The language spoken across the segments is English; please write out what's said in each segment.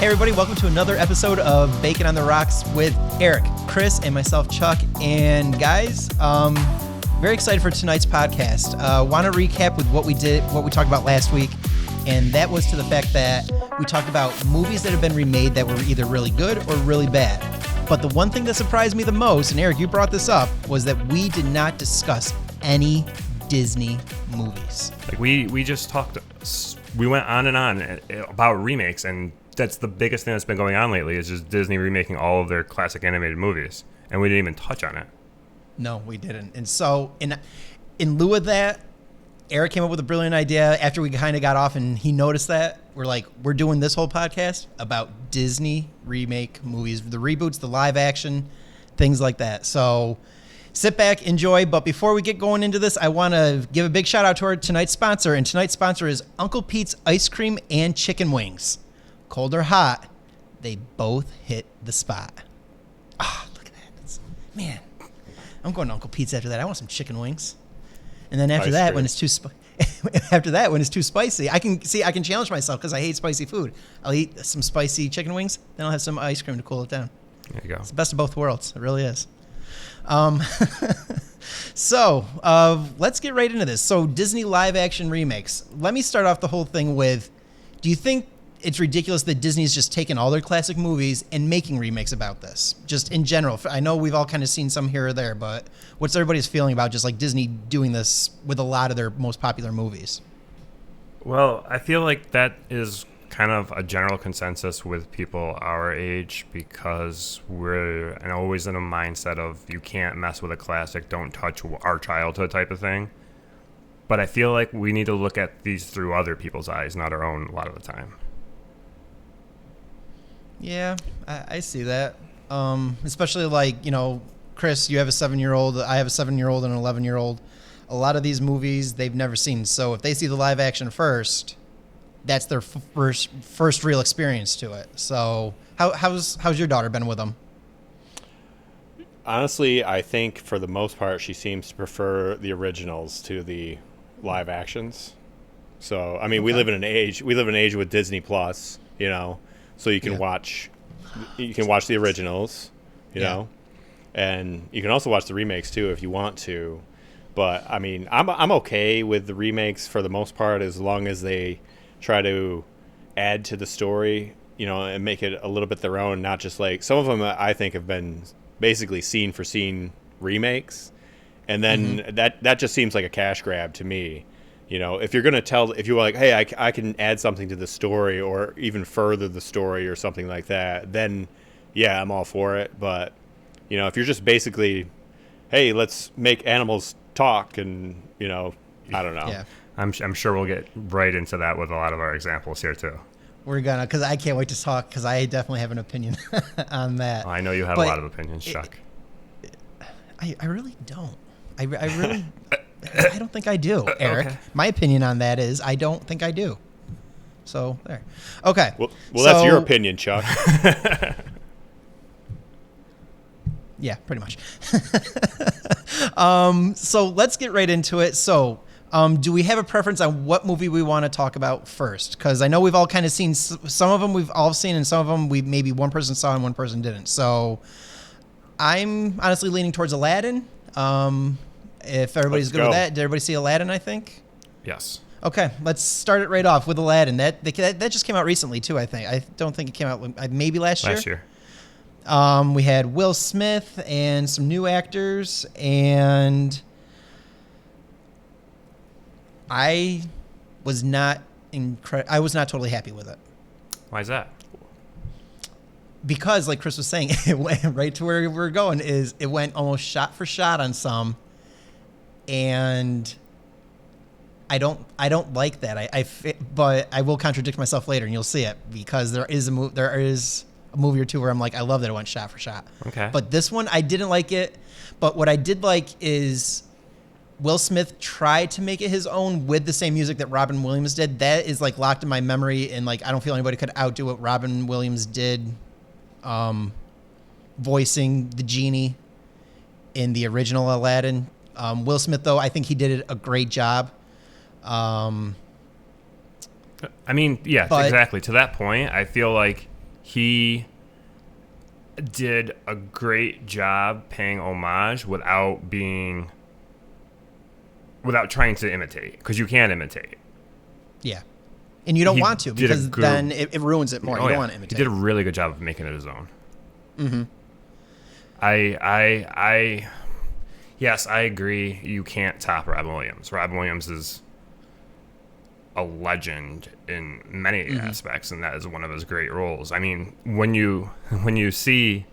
everybody, welcome to another episode of Bacon on the Rocks with Eric, Chris, and myself, Chuck. And guys, very excited for tonight's podcast. Want to recap with what we talked about last week, and that was to the fact that we talked about movies that have been remade that were either really good or really bad. But the one thing that surprised me the most, and Eric, you brought this up, was that we did not discuss any Disney movies. Like we just talked, we went on and on about remakes, and that's the biggest thing that's been going on lately is just Disney remaking all of their classic animated movies, and we didn't even touch on it. No, we didn't. And so in lieu of that, Eric came up with a brilliant idea after we kind of got off, and he noticed that. We're doing this whole podcast about Disney remake movies, the reboots, the live action, things like that. So sit back, enjoy. But before we get going into this, I want to give a big shout out to our tonight's sponsor. And tonight's sponsor is Uncle Pete's Ice Cream and Chicken Wings. Cold or hot, they both hit the spot. Ah, look at that. Man, I'm going to Uncle Pete's after that. I want some chicken wings. And then after that, when it's too spicy, I can challenge myself because I hate spicy food. I'll eat some spicy chicken wings, then I'll have some ice cream to cool it down. There you go. It's the best of both worlds. It really is. So let's get right into this. So Disney live action remakes. Let me start off the whole thing with, do you think it's ridiculous that Disney's just taken all their classic movies and making remakes about this? Just in general. I know we've all kind of seen some here or there, but what's everybody's feeling about just like Disney doing this with a lot of their most popular movies? Well, I feel like that is kind of a general consensus with people our age, because we're always in a mindset of you can't mess with a classic, don't touch our childhood type of thing. But I feel like we need to look at these through other people's eyes, not our own a lot of the time. Yeah, I see that. Especially like, Chris, you have a 7-year-old, I have a 7-year-old and an 11-year-old. A lot of these movies they've never seen. So if they see the live action first, that's their first real experience to it. So how's your daughter been with them? Honestly, I think for the most part, she seems to prefer the originals to the live actions. So, I mean, we live in an age with Disney Plus, so you can watch the originals, you know, and you can also watch the remakes too if you want to. But I mean, I'm okay with the remakes for the most part as long as they try to add to the story, and make it a little bit their own. Not just like some of them I think have been basically scene for scene remakes, and then that just seems like a cash grab to me. If you're going to if you're like, hey, I can add something to the story or even further the story or something like that, then, yeah, I'm all for it. But, if you're just basically, hey, let's make animals talk and, I don't know. Yeah. I'm sure we'll get right into that with a lot of our examples here, too. We're going to, because I can't wait to talk, because I definitely have an opinion on that. Well, I know you have a lot of opinions, Chuck. I really don't. I really... I don't think I do, Eric. Okay. My opinion on that is I don't think I do. So, there. Okay. Well, that's your opinion, Chuck. Yeah, pretty much. So, let's get right into it. So, do we have a preference on what movie we want to talk about first? Because I know we've all kind of seen, some of them we've all seen, and some of them maybe one person saw and one person didn't. So, I'm honestly leaning towards Aladdin. If everybody's good with that, did everybody see Aladdin, I think? Yes. Okay, let's start it right off with Aladdin. That just came out recently, too, I think. I don't think it came out maybe last year. Last year. We had Will Smith and some new actors, and I was not totally happy with it. Why is that? Because, like Chris was saying, it went right to where we're going. It went almost shot for shot on some, and I don't like that. But I will contradict myself later, and you'll see it, because there is a movie or two where I'm like, I love that it went shot for shot. Okay. But this one, I didn't like it. But what I did like is Will Smith tried to make it his own with the same music that Robin Williams did. That is like locked in my memory, and like I don't feel anybody could outdo what Robin Williams did. Voicing the genie in the original Aladdin. Will Smith, though, I think he did a great job. I mean, yeah, exactly. To that point, I feel like he did a great job paying homage without trying to imitate, because you can't imitate. Yeah. And you don't He want to, did a because good- then it ruins it more. You don't want to He imitate. did a really good job of making it his own. Mm-hmm. I yes, I agree. You can't top Robin Williams. Robin Williams is a legend in many aspects, and that is one of his great roles. I mean, when you see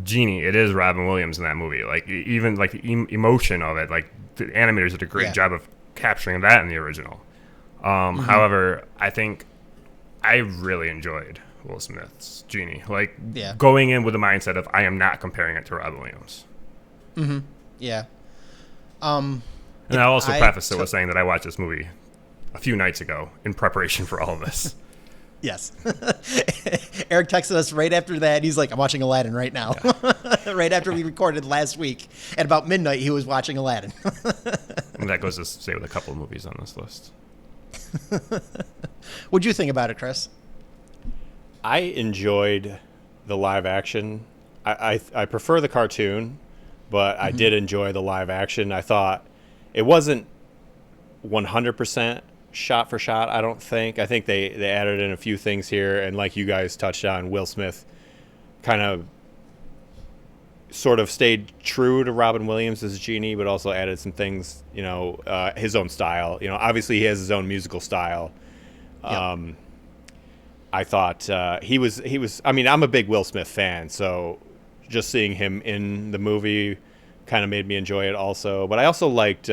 Genie, it is Robin Williams in that movie. Like, even like the emotion of it, like the animators did a great job of capturing that in the original. However, I think I really enjoyed Will Smith's Genie. Like, going in with the mindset of I am not comparing it to Robin Williams. Yeah. And I'll also preface it with saying that I watched this movie a few nights ago in preparation for all of this. Yes. Eric texted us right after that. He's like, I'm watching Aladdin right now. Right after we recorded last week. At about midnight, he was watching Aladdin. And that goes to say with a couple of movies on this list. What'd you think about it, Chris? I enjoyed the live action. I prefer the cartoon, but I did enjoy the live action. I thought it wasn't 100% shot for shot, I don't think. I think they added in a few things here, and like you guys touched on, Will Smith kind of sort of stayed true to Robin Williams as Genie, but also added some things, his own style. Obviously he has his own musical style. Yep. I thought he was. I mean, I'm a big Will Smith fan, so just seeing him in the movie kind of made me enjoy it also. But I also liked,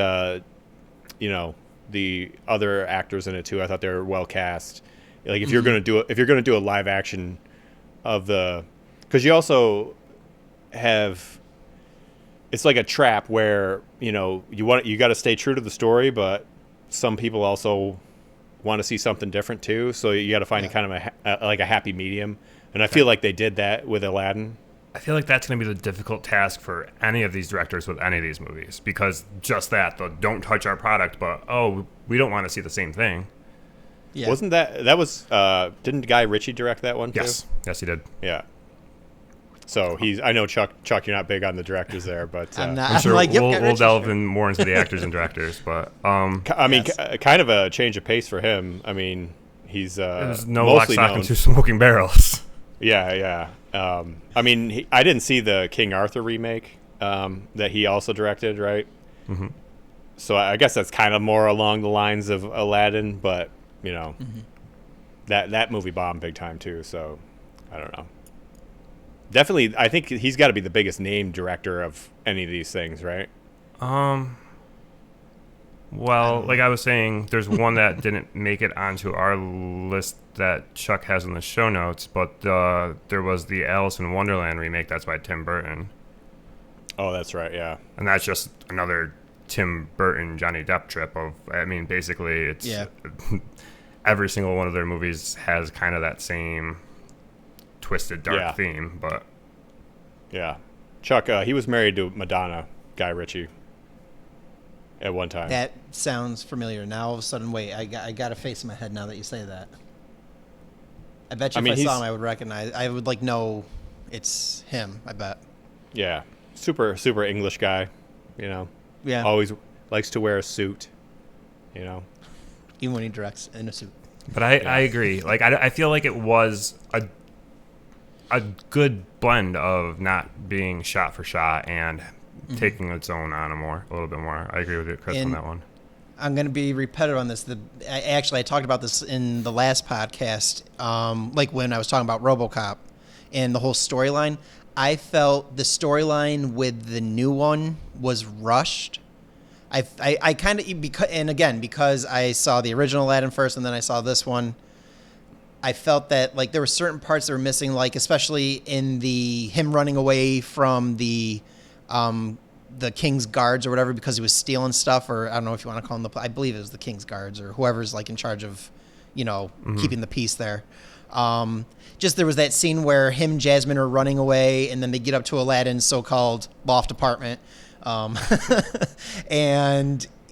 the other actors in it too. I thought they were well cast. Like, if you're gonna do a live action of because you also have, it's like a trap where you got to stay true to the story, but some people also want to see something different too. So you got to find kind of a happy medium, and I feel like they did that with Aladdin. I feel like that's going to be the difficult task for any of these directors with any of these movies, because just the don't touch our product, but we don't want to see the same thing. Yeah. Wasn't that was didn't Guy Ritchie direct that one too? Yes, he did. Yeah. So I know Chuck, you're not big on the directors there, but I'm not. I'm sure like, yep, Guy we'll Ritchie, delve sure. in more into the actors and directors, but I mean, Yes. kind of a change of pace for him. I mean, he's there's no lock, mostly stock, known. and two smoking barrels. Yeah. I mean, I didn't see the King Arthur remake that he also directed, right? Mm-hmm. So I guess that's kind of more along the lines of Aladdin, but that movie bombed big time too. So I don't know. Definitely, I think he's got to be the biggest name director of any of these things, right? Well, like I was saying, there's one that didn't make it onto our list that Chuck has in the show notes, but there was the Alice in Wonderland remake. That's by Tim Burton. Oh, that's right, yeah. And that's just another Tim Burton, Johnny Depp trip of, I mean, basically it's every single one of their movies has kind of that same twisted dark theme, but yeah. Chuck, he was married to Madonna, Guy Ritchie, at one time. That sounds familiar. Now all of a sudden, wait, I got a face in my head now that you say that. I bet you if I saw him, I would recognize. I would know it's him. I bet. Yeah, super English guy, Yeah. Always likes to wear a suit, Even when he directs in a suit. But I agree. Like I feel like it was a good blend of not being shot for shot and taking its own on a little bit more. I agree with you, Chris, on that one. I'm going to be repetitive on this. I talked about this in the last podcast, like when I was talking about RoboCop and the whole storyline. I felt the storyline with the new one was rushed. I kind of, because I saw the original Aladdin first and then I saw this one, I felt that like there were certain parts that were missing, like especially in him running away from the King's Guards or whatever because he was stealing stuff, or I don't know if you want to call them I believe it was the King's Guards or whoever's like in charge of, keeping the peace there. Just there was that scene where him and Jasmine are running away and then they get up to Aladdin's so-called loft apartment. And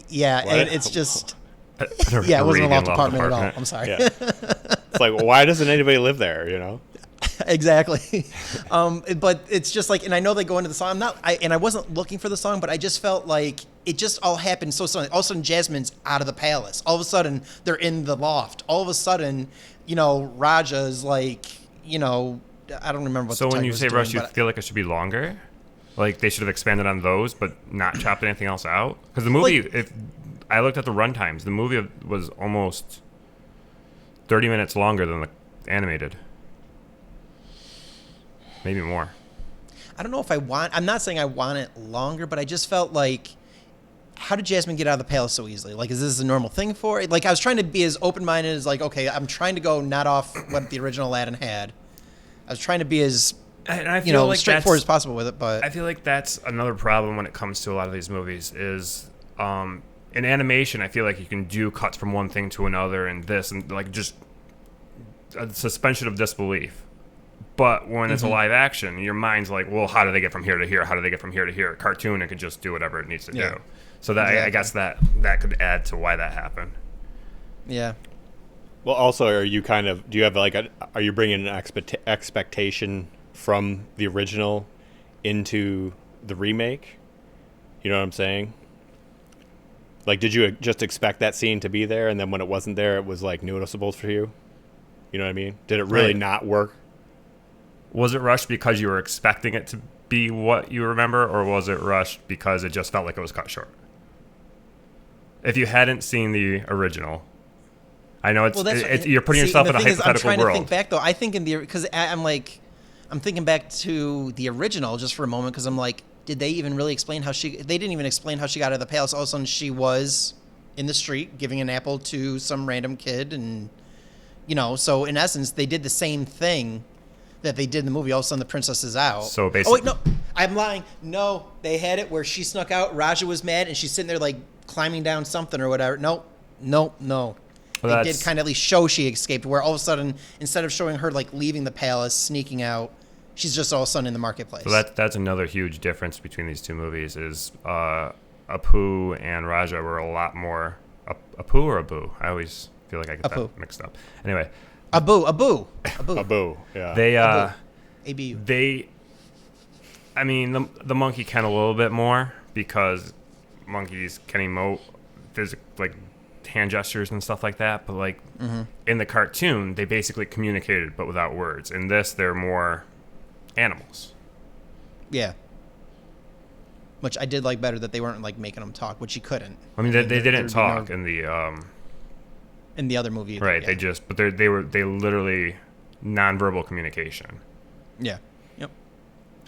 it's just, it wasn't a loft apartment at all. I'm sorry. Yeah. It's like, well, why doesn't anybody live there, Exactly. But it's just like, and I know they go into the song. I wasn't looking for the song, but I just felt like it just all happened so suddenly. All of a sudden, Jasmine's out of the palace. All of a sudden, they're in the loft. All of a sudden, Raja's like, I don't remember what. So the when tiger you was say doing, rush, you but- feel like it should be longer? Like they should have expanded on those, but not chopped anything else out? Because the movie, if I looked at the run times, the movie was almost 30 minutes longer than the animated. Maybe more. I don't know if I'm not saying I want it longer, but I just felt like, how did Jasmine get out of the palace so easily? Like, is this a normal thing for it? Like, I was trying to be as open-minded as, like, okay, I'm trying to go not off what the original Aladdin had. I was trying to be as, And I feel like straightforward as possible with it, but... I feel like that's another problem when it comes to a lot of these movies is in animation, I feel like you can do cuts from one thing to another and this and like just a suspension of disbelief. But when it's a live action, your mind's like, well, how do they get from here to here? How do they get from here to here? A cartoon, it can just do whatever it needs to do. So that I guess that could add to why that happened. Yeah. Well, also, are you are you bringing an expectation from the original into the remake? You know what I'm saying? Like, did you just expect that scene to be there, and then when it wasn't there, it was like noticeable for you? You know what I mean? Did it really Right. not work? Was it rushed because you were expecting it to be what you remember, or was it rushed because it just felt like it was cut short? If you hadn't seen the original, I know you're putting yourself in a hypothetical I'm trying world. to think back though. I think because I'm thinking back to the original just for a moment because I'm like, did they even really explain how they didn't even explain how she got out of the palace. All of a sudden she was in the street giving an apple to some random kid, and so in essence they did the same thing that they did in the movie. All of a sudden the princess is out. So oh wait, no, I'm lying. No, they had it where she snuck out. Raja was mad and she's sitting there like climbing down something or whatever. Nope. Well, They did kind of at least show she escaped, where all of a sudden, instead of showing her like leaving the palace, sneaking out, she's just all of a sudden in the marketplace. So that's another huge difference between these two movies is Apu and Raja were a lot more Apu or Abu. I always feel like I get Apu. that mixed up. Anyway, Abu. Abu, yeah. ABU. I mean the monkey can a little bit more because monkeys can emote like hand gestures and stuff like that, but like in the cartoon they basically communicated but without words. In this they're more animals. Yeah. Which I did like better that they weren't like making them talk, which you couldn't. I mean, they didn't there'd be talk no- in the in the other movie. right. Yeah. They literally nonverbal communication. Yeah. Yep.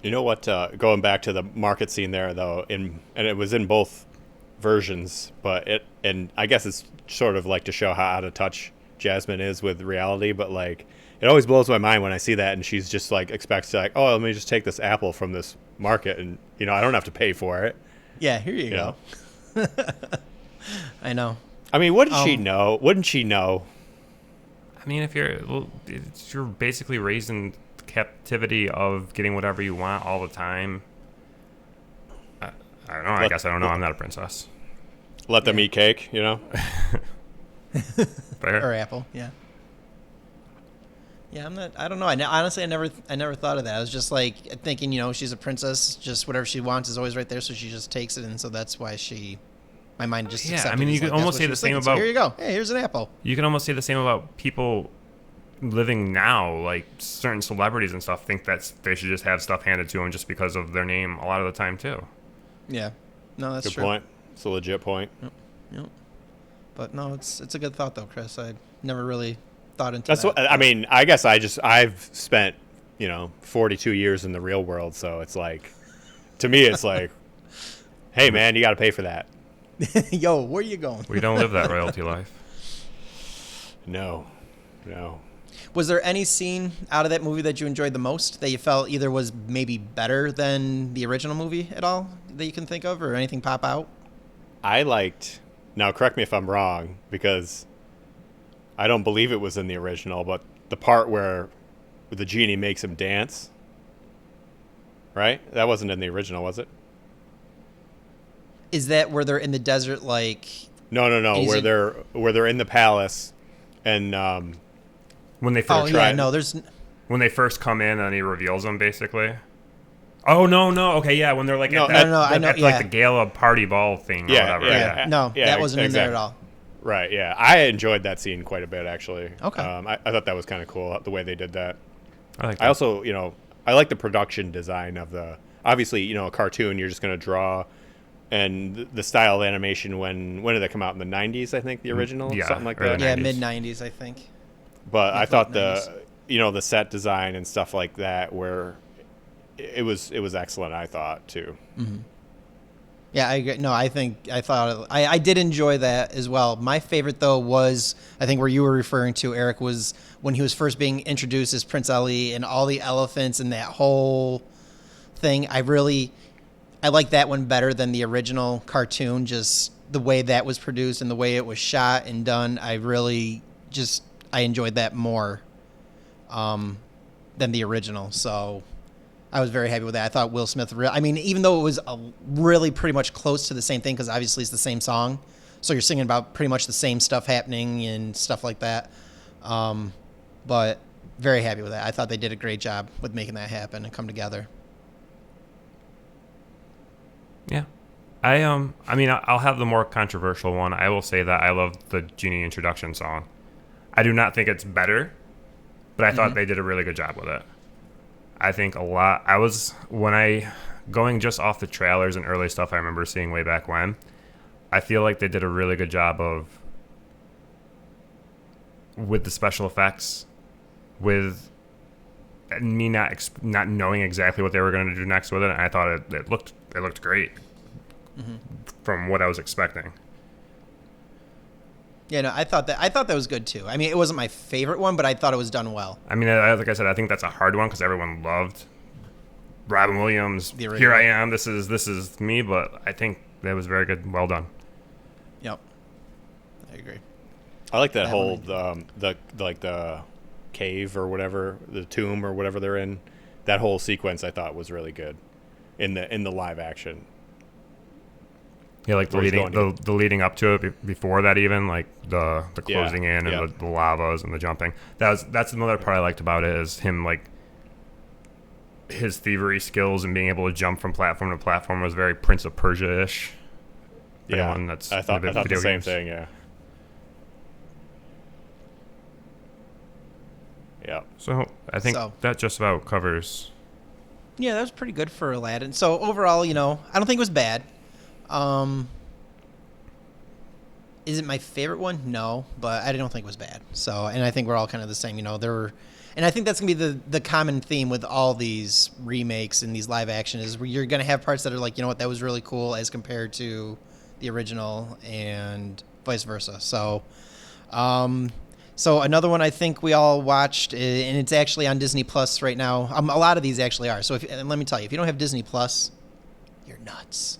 You know what? Going back to the market scene there, though, and it was in both versions, and I guess it's sort of like to show how out of touch Jasmine is with reality. But like, it always blows my mind when I see that, and she's just like expects to like, oh, let me just take this apple from this market, and I don't have to pay for it. Yeah. Here you go. I know. I mean, what did she know? Wouldn't she know? I mean, if you're basically raised in captivity of getting whatever you want all the time. I don't know. I guess I don't know. I'm not a princess. Let them eat cake, Fair. Or apple. Yeah. Yeah, I'm not. I don't know. Honestly, I never thought of that. I was just like thinking, she's a princess. Just whatever she wants is always right there, so she just takes it, and so that's why my mind just Yeah, accepted I mean, it. you It's could like, almost that's what say she the was same thinking. So about- here you go. Hey, here's an apple. You can almost say the same about people living now. Like certain celebrities and stuff think that they should just have stuff handed to them just because of their name a lot of the time too. Yeah. No, that's Good true. point. It's a legit point. Yep. But no, it's a good thought though, Chris. I never really thought into That's that. what I mean. I guess I've spent 42 years in the real world, so it's like, to me, it's like, hey man, you got to pay for that. Yo, where you going? We don't live that royalty life. No. Was there any scene out of that movie that you enjoyed the most that you felt either was maybe better than the original movie at all that you can think of, or anything pop out? I liked. Now, correct me if I'm wrong, because I don't believe it was in the original, but the part where the genie makes him dance, right? That wasn't in the original, was it? Is that where they're in the desert, like? No. Is Where it- they're in the palace, and When they Oh first yeah, tried- no. There's When they first come in and he reveals them, basically. Oh, no. Okay, yeah, when they're like No, at that, no, I know, at yeah. like the gala party ball thing or Yeah, whatever. yeah. No, Yeah, that wasn't in there at exactly. all. Right, yeah. I enjoyed that scene quite a bit, actually. Okay. I thought that was kind of cool, the way they did that. I like that. I also, I like the production design of the... Obviously, a cartoon, you're just going to draw... And the style of animation, when did that come out? In the 90s, I think, the original? Yeah, Something like early that? Yeah, 90s. mid-90s, I think. But I late thought 90s. the set design and stuff like that were... It was excellent, I thought, too. Yeah, I agree. No, I did enjoy that as well. My favorite, though, was, I think where you were referring to, Eric, was when he was first being introduced as Prince Ali and all the elephants and that whole thing. I like that one better than the original cartoon, just the way that was produced and the way it was shot and done. I enjoyed that more than the original. So I was very happy with that. I thought Will Smith, even though it was really pretty much close to the same thing, because obviously it's the same song. So you're singing about pretty much the same stuff happening and stuff like that. But very happy with that. I thought they did a great job with making that happen and come together. Yeah. I'll have the more controversial one. I will say that I love the Genie introduction song. I do not think it's better, but I thought they did a really good job with it. I think going just off the trailers and early stuff I remember seeing way back when, I feel like they did a really good job with the special effects, with me not knowing exactly what they were going to do next with it. And I thought it looked great from what I was expecting. Yeah, no, I thought that was good too. I mean, it wasn't my favorite one, but I thought it was done well. I mean, like I said, I think that's a hard one because everyone loved Robin Williams. The original. Here I am. This is me. But I think that was very good. Well done. Yep, I agree. I like that That whole one the cave or whatever, the tomb or whatever they're in. That whole sequence I thought was really good in the live action. Yeah, like the Where he's leading up to it before that, even like the closing in and yeah. the lavas and the jumping. That's another part I liked about it, is him, like, his thievery skills and being able to jump from platform to platform was very Prince of Persia-ish. Yeah, Anyone that's I thought into the video same games. thing. Yeah. Yeah. So I think that just about covers. Yeah, that was pretty good for Aladdin. So overall, I don't think it was bad. Is it my favorite one? No, but I don't think it was bad. So, and I think we're all kind of the same. And I think that's gonna be the common theme with all these remakes and these live action is where you're gonna have parts that are like, that was really cool as compared to the original, and vice versa. So, so another one I think we all watched, and it's actually on Disney Plus right now. A lot of these actually are. So, and let me tell you, if you don't have Disney Plus, you're nuts.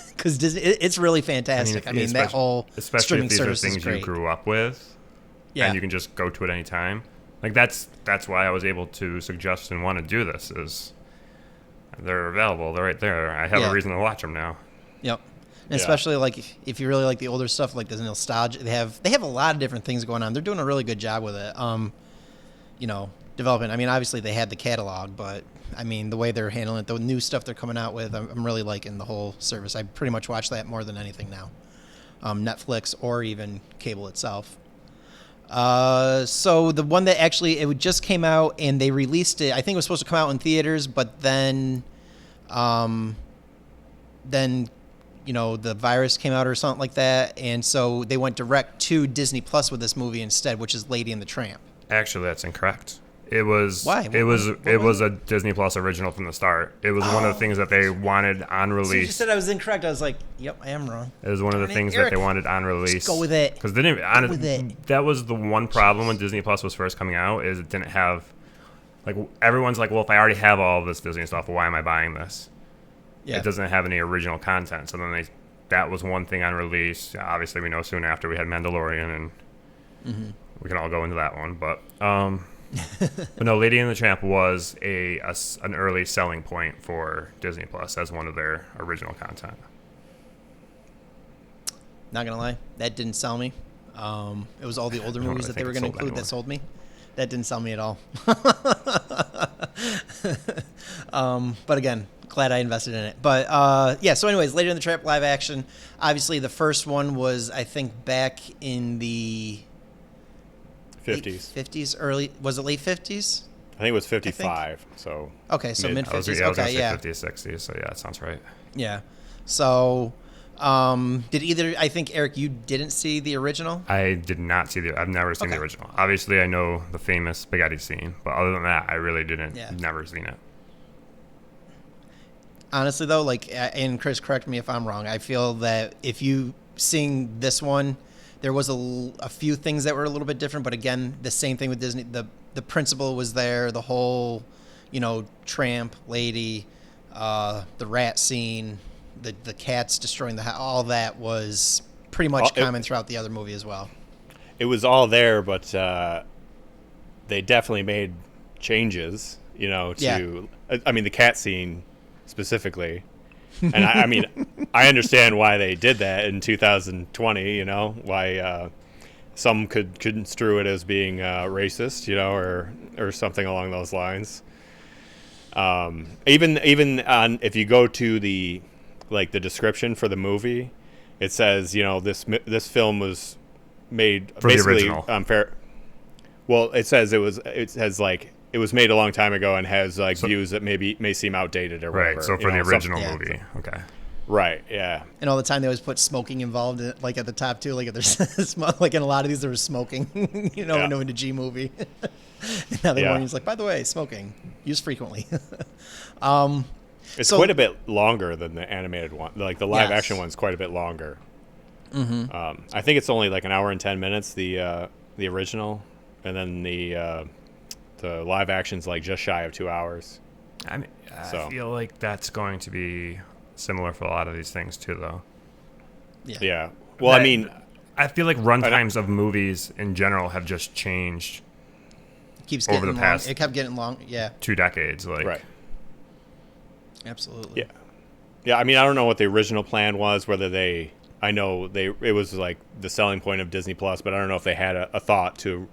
Because Disney, it's really fantastic. I mean that whole especially streaming if these are service is things you great. grew up with, Yeah, and you can just go to it anytime. Like that's why I was able to suggest and want to do this. Is they're available, they're right there. I have Yeah. a reason to watch them now. Yep. And Yeah. especially like if you really like the older stuff, like the nostalgia, they have a lot of different things going on. They're doing a really good job with it. Development. I mean, obviously they had the catalog, but I mean the way they're handling it, the new stuff they're coming out with, I'm really liking the whole service. I pretty much watch that more than anything now, Netflix or even cable itself. So the one that actually it just came out and they released it. I think it was supposed to come out in theaters, but then the virus came out or something like that, and so they went direct to Disney Plus with this movie instead, which is Lady and the Tramp. Actually, that's incorrect. It was Why? It was What it was was a Disney Plus original from the start. It was one of the things that they wanted on So you release. just said I was incorrect. I was like, yep, I am wrong. It was one of the Darn it, things that Eric. they wanted on release. go with it. Because they didn't. with it. That was the one problem when Disney Plus was first coming out, is it didn't have, like, everyone's like, well, if I already have all of this Disney stuff, why am I buying this? Yeah. It doesn't have any original content. So then that was one thing on release. Obviously, we know soon after we had Mandalorian, and we can all go into that one. But but no, Lady and the Tramp was an early selling point for Disney Plus as one of their original content. Not gonna lie, that didn't sell me. It was all the older don't movies really that they think were it gonna sold include anyone. that sold me. That didn't sell me at all. But again, glad I invested in it. But yeah, so anyways, Lady in the Tramp live action. Obviously, the first one was, I think, back in the 50s. 50s, early. Was it late 50s? I think it was 55. So Okay, so mid I was 50s. gonna Okay, say yeah. 50s, 60s. So yeah, that sounds right. Yeah. So, did either, I think, Eric, you didn't see the original? I did not see I've never seen the Okay. original. Obviously, I know the famous spaghetti scene, but other than that, I really didn't. Yeah. Never seen it. Honestly, though, like, and Chris, correct me if I'm wrong, I feel that if you seeing this one, there was a few things that were a little bit different, but again, the same thing with Disney. The principle was there, the whole, tramp lady, the rat scene, the cats destroying the house, all that was pretty much common throughout the other movie as well. it was all there, but they definitely made changes, to, Yeah. I mean, the cat scene specifically. And I mean, I understand why they did that in 2020, why some could construe it as being racist, or something along those lines. Even on, if you go to the description for the movie, it says, this film was made For the basically original. well, it says it was made a long time ago and has views that may seem outdated or whatever. Right. So for the original Yeah. movie, okay. Right. Yeah. And all the time they always put smoking involved, in, like at the top too. Like if there's like in a lot of these there was smoking, Yeah. in the G movie. Another Yeah. one is like, by the way, smoking used frequently. It's So- quite a bit longer than the animated one. Like the live Yes. action one's quite a bit longer. Mm-hmm. I think it's only like an hour and 10 minutes, the original, and then the live action's like just shy of 2 hours. I So. feel like that's going to be similar for a lot of these things too, though. Yeah. Well, I mean, I feel like runtimes of movies in general have just changed Keeps over getting the long. past- It kept getting long. Yeah, 2 decades. Like, right. absolutely. Yeah. Yeah, I mean, I don't know what the original plan was, whether it was like the selling point of Disney Plus, but I don't know if they had a thought to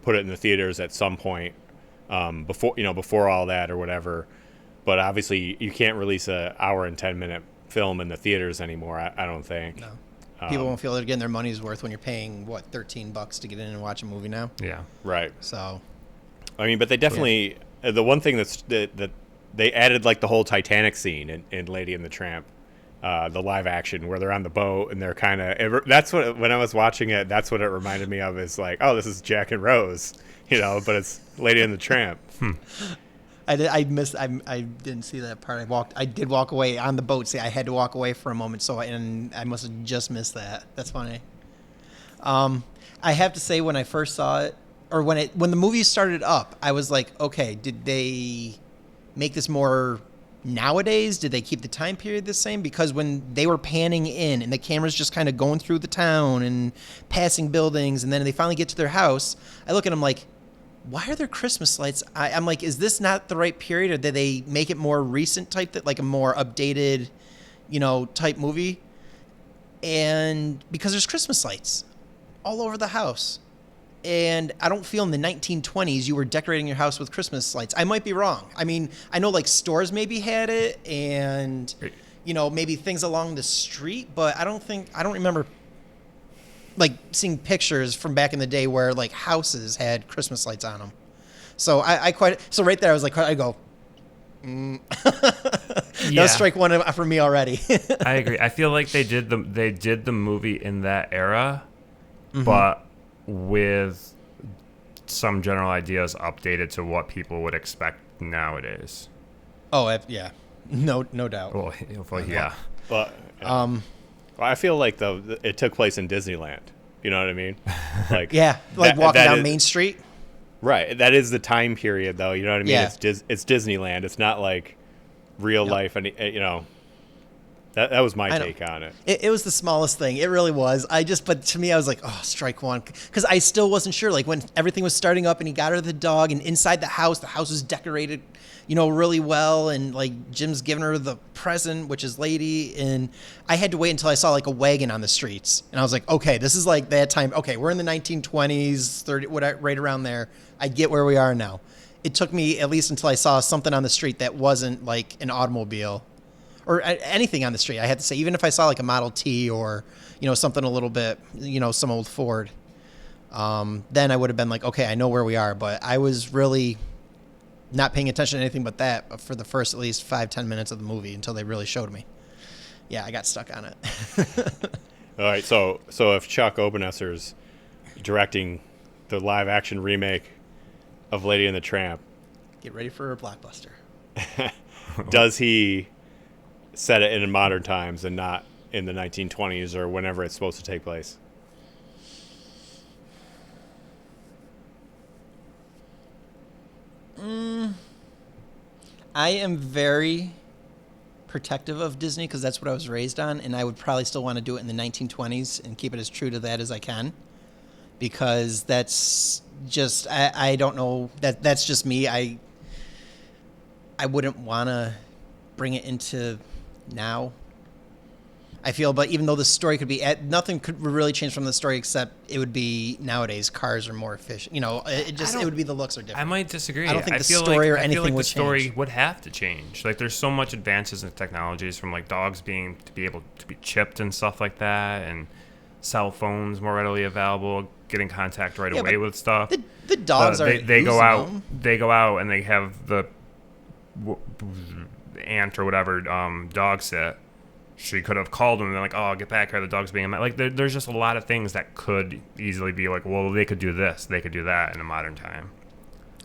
put it in the theaters at some point before all that or whatever. But obviously, you can't release a hour and 10-minute film in the theaters anymore. I don't think. No. People won't feel they're getting their money's worth when you're paying $13 to get in and watch a movie now. Yeah. Right. So I mean, but they definitely the one thing that they added like the whole Titanic scene in Lady and the Tramp, the live action where they're on the boat and they're kind of that's what when I was watching it, that's what it reminded me of, is like, oh, this is Jack and Rose, but it's Lady and the Tramp. I didn't see that part. I did walk away on the boat. See, I had to walk away for a moment. And I must have just missed that. That's funny. I have to say, when I first saw it, or when the movie started up, I was like, okay, did they make this more nowadays? Did they keep the time period the same? Because when they were panning in and the camera's just kind of going through the town and passing buildings, and then they finally get to their house, I look at them like, why are there Christmas lights? I'm like, is this not the right period, or did they make it more recent type, that like a more updated, type movie? And because there's Christmas lights all over the house, and I don't feel in the 1920s you were decorating your house with Christmas lights. I might be wrong. I mean, I know like stores maybe had it, and maybe things along the street, but I don't remember like seeing pictures from back in the day where like houses had Christmas lights on them. So so right there I was like, I go, that was strike one for me already. I agree. I feel like they did the movie in that era, but with some general ideas updated to what people would expect nowadays. Oh yeah, no doubt. Well, yeah. But I feel like it took place in Disneyland. You know what I mean? Like Yeah, like walking down Main Street. Right. That is the time period, though. You know what I mean? Yeah. It's Disneyland. It's not like real life, and That was my I know. take on it. It was the smallest thing. It really was. But to me, I was like, oh, strike one. Because I still wasn't sure. Like when everything was starting up and he got her the dog and inside the house was decorated, really well. And like Jim's giving her the present, which is Lady. And I had to wait until I saw like a wagon on the streets. And I was like, okay, this is like that time. Okay, we're in the 1920s, 30, right around there. I get where we are now. It took me at least until I saw something on the street that wasn't like an automobile. Or anything on the street, I had to say, even if I saw like a Model T or, something a little bit, some old Ford, then I would have been like, okay, I know where we are. But I was really not paying attention to anything but that for the first at least 5-10 minutes of the movie until they really showed me. Yeah, I got stuck on it. All right, so if Chuck Obenesser's directing the live action remake of Lady and the Tramp, Get ready for a blockbuster. does he set it in modern times and not in the 1920s or whenever it's supposed to take place? I am very protective of Disney because that's what I was raised on, and I would probably still want to do it in the 1920s and keep it as true to that as I can, because that's just I don't know, that's just me. I wouldn't want to bring it into now, I feel. But even though the story could be nothing could really change from the story, except it would be nowadays cars are more efficient. It would be the looks are different. I might disagree. I don't think the feel story or I feel anything like would the story change. would have to change. Like there's so much advances in technologies, from like dogs being to be able to be chipped and stuff like that, and cell phones more readily available, getting contact right away with stuff. The dogs are they go using out. them. They go out and they have the aunt or whatever dog sit. She could have called them and they're like, oh, get back here, the dog's being like there's just a lot of things that could easily be like, well, they could do this, they could do that in a modern time.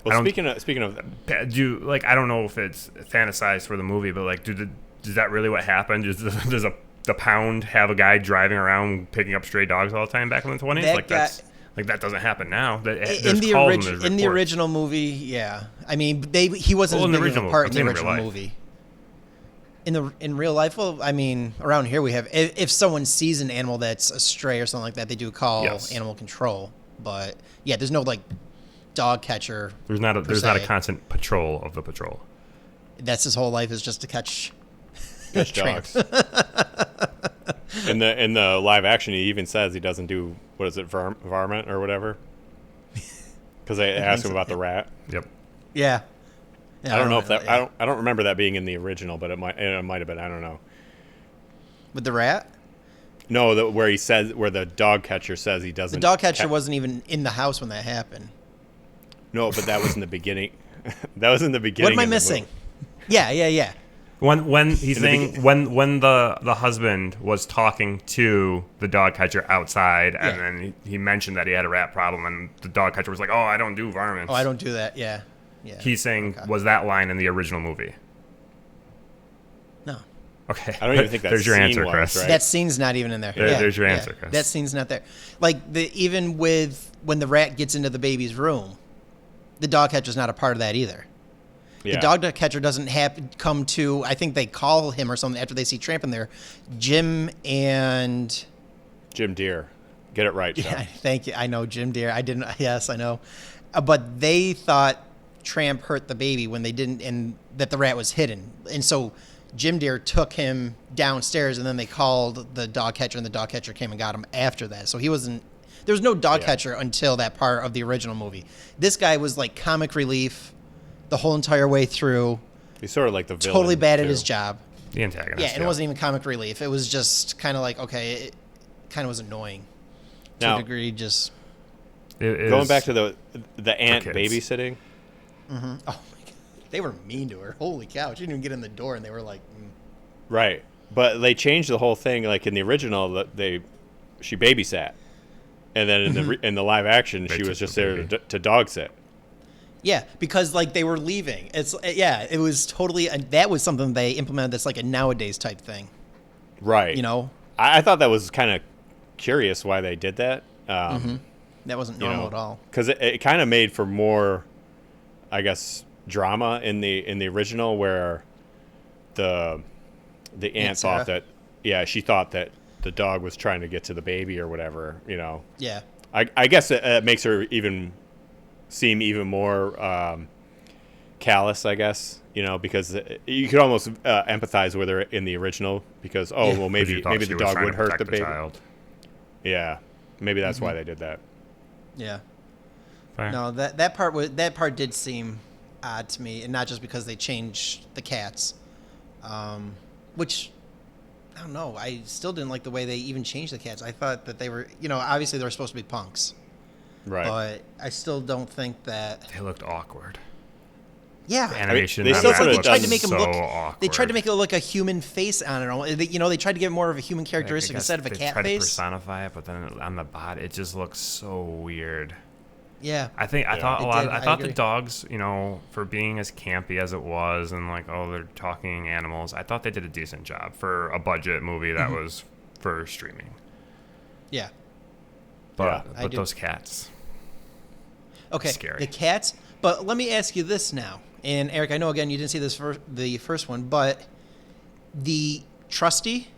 Well, speaking of I don't know if it's fantasized for the movie, but like is that really what happened? Does the Pound have a guy driving around picking up stray dogs all the time back in the 20s? That doesn't happen now. In the original movie, yeah. I mean, he wasn't as big of a part in the original movie. In real life, well, I mean, around here we have, if someone sees an animal that's a stray or something like that, they do call animal control. But yeah, there's no like dog catcher. There's not a constant patrol of the patrol. That's his whole life, is just to catch dogs. In the live action, he even says he doesn't do, what is it, varmint or whatever, because they asked him about the rat. Yep. Yeah. I don't know if that. Yeah. I don't remember that being in the original, but it might have been. I don't know. With the rat? No, where the dog catcher says he doesn't. The dog catcher wasn't even in the house when that happened. No, but that was in the beginning. That was in the beginning. What am I missing? Yeah. When he's saying when the husband was talking to the dog catcher outside, and then he mentioned that he had a rat problem, and the dog catcher was like, "Oh, I don't do varmints. Oh, I don't do that." Yeah. He's saying, was that line in the original movie? No. Okay. I don't even think that. There's your answer, Chris. Right? That scene's not even in there. There's your answer, Chris. That scene's not there. Like even with when the rat gets into the baby's room, the dog catcher's not a part of that either. Yeah. The dog catcher doesn't come to. I think they call him or something after they see Tramp in there. Jim Deere. Get it right, Chuck. Yeah, thank you. I know Jim Deere. I didn't. Yes, I know. But they thought Tramp hurt the baby when they didn't, and that the rat was hidden. And so Jim Deere took him downstairs, and then they called the dog catcher, and the dog catcher came and got him after that. So he wasn't. There was no dog catcher until that part of the original movie. This guy was like comic relief the whole entire way through. He's sort of like the villain. Totally bad at his job. The antagonist. Yeah, and it wasn't even comic relief. It was just kind of like, okay, it kind of was annoying to a degree. Just going back to the aunt babysitting. Mm-hmm. Oh my god, they were mean to her. Holy cow, she didn't even get in the door, and they were like, Right, but they changed the whole thing. Like in the original, she babysat, and then in the live action, she was just there to dog sit. Yeah, because like they were leaving. It was totally. That was something they implemented. That's like a nowadays type thing. Right. I thought that was kind of curious why they did that. That wasn't normal at all. Because it kind of made for more, I guess, drama in the original, where the aunt thought that she thought that the dog was trying to get to the baby or whatever. Yeah. I guess it makes her seem even more callous, I guess. Because you could almost empathize with her in the original because well maybe the dog would hurt the baby. Child. Yeah, maybe that's why they did that. Yeah. Fair. No, that part did seem odd to me, and not just because they changed the cats, which I don't know. I still didn't like the way they even changed the cats. I thought that they were, obviously they were supposed to be punks, Right. but I still don't think that. They looked awkward. Yeah, The animation. they on still that could've looked done- tried to make him so look. awkward. They tried to make it look a human face on it. They tried to get more of a human I characteristic guess instead of a they cat tried to face. personify it, but then on the body, it just looks so weird. Yeah, I thought It a lot. did, I I thought the agree. dogs, for being as campy as it was, and like, they're talking animals. I thought they did a decent job for a budget movie that was for streaming. yeah. But I but do. those cats, Okay, Scary. the cats. But let me ask you this now, and Eric, I know again you didn't see the first one, but the Trusty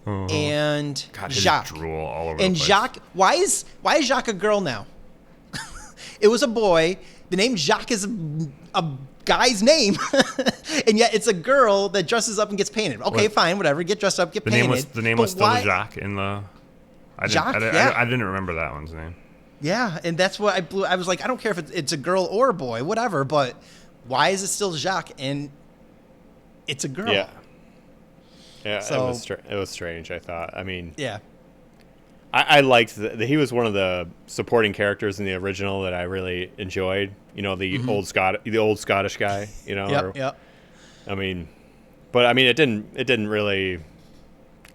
and God, his Jacques. drool all over And the place. Jacques, why is Jacques a girl now? It was a boy. The name Jacques is a guy's name, and yet it's a girl that dresses up and gets painted. Okay, What? fine, whatever. Get dressed up, get The painted. name But was still why- Jacques in the. Jacques, yeah. I didn't remember that one's name. Yeah, and that's what I was like, I don't care if it's a girl or a boy, whatever, but why is it still Jacques and it's a girl? Yeah. Yeah, So- it was strange, I thought. I mean, Yeah. I liked he was one of the supporting characters in the original that I really enjoyed. The old Scottish guy. Yep. I mean, it didn't really.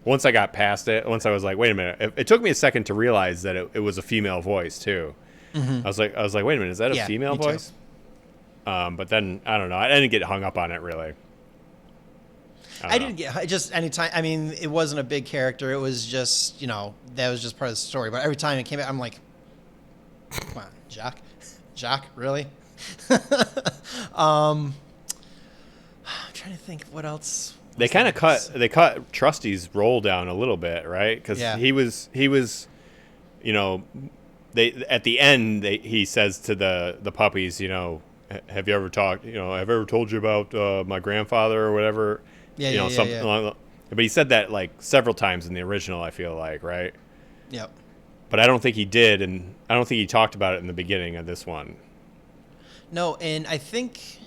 Once I got past it, once I was like, wait a minute. It took me a second to realize that it was a female voice too. I was like, wait a minute, is that a Yeah, female me too. voice? But then I don't know. I didn't get hung up on it really. I didn't get just anytime. I mean, it wasn't a big character. It was just that was just part of the story. But every time it came back, I'm like, come on, Jacques, really? I'm trying to think what else. They kind of cut Trusty's role down a little bit, right? Because Yeah. he was, they at the end he says to the puppies, have you ever talked, have I ever told you about my grandfather or whatever? Yeah. Something along. But he said that like several times in the original. I feel like, right? Yep. But I don't think he did, and I don't think he talked about it in the beginning of this one. No, and I think.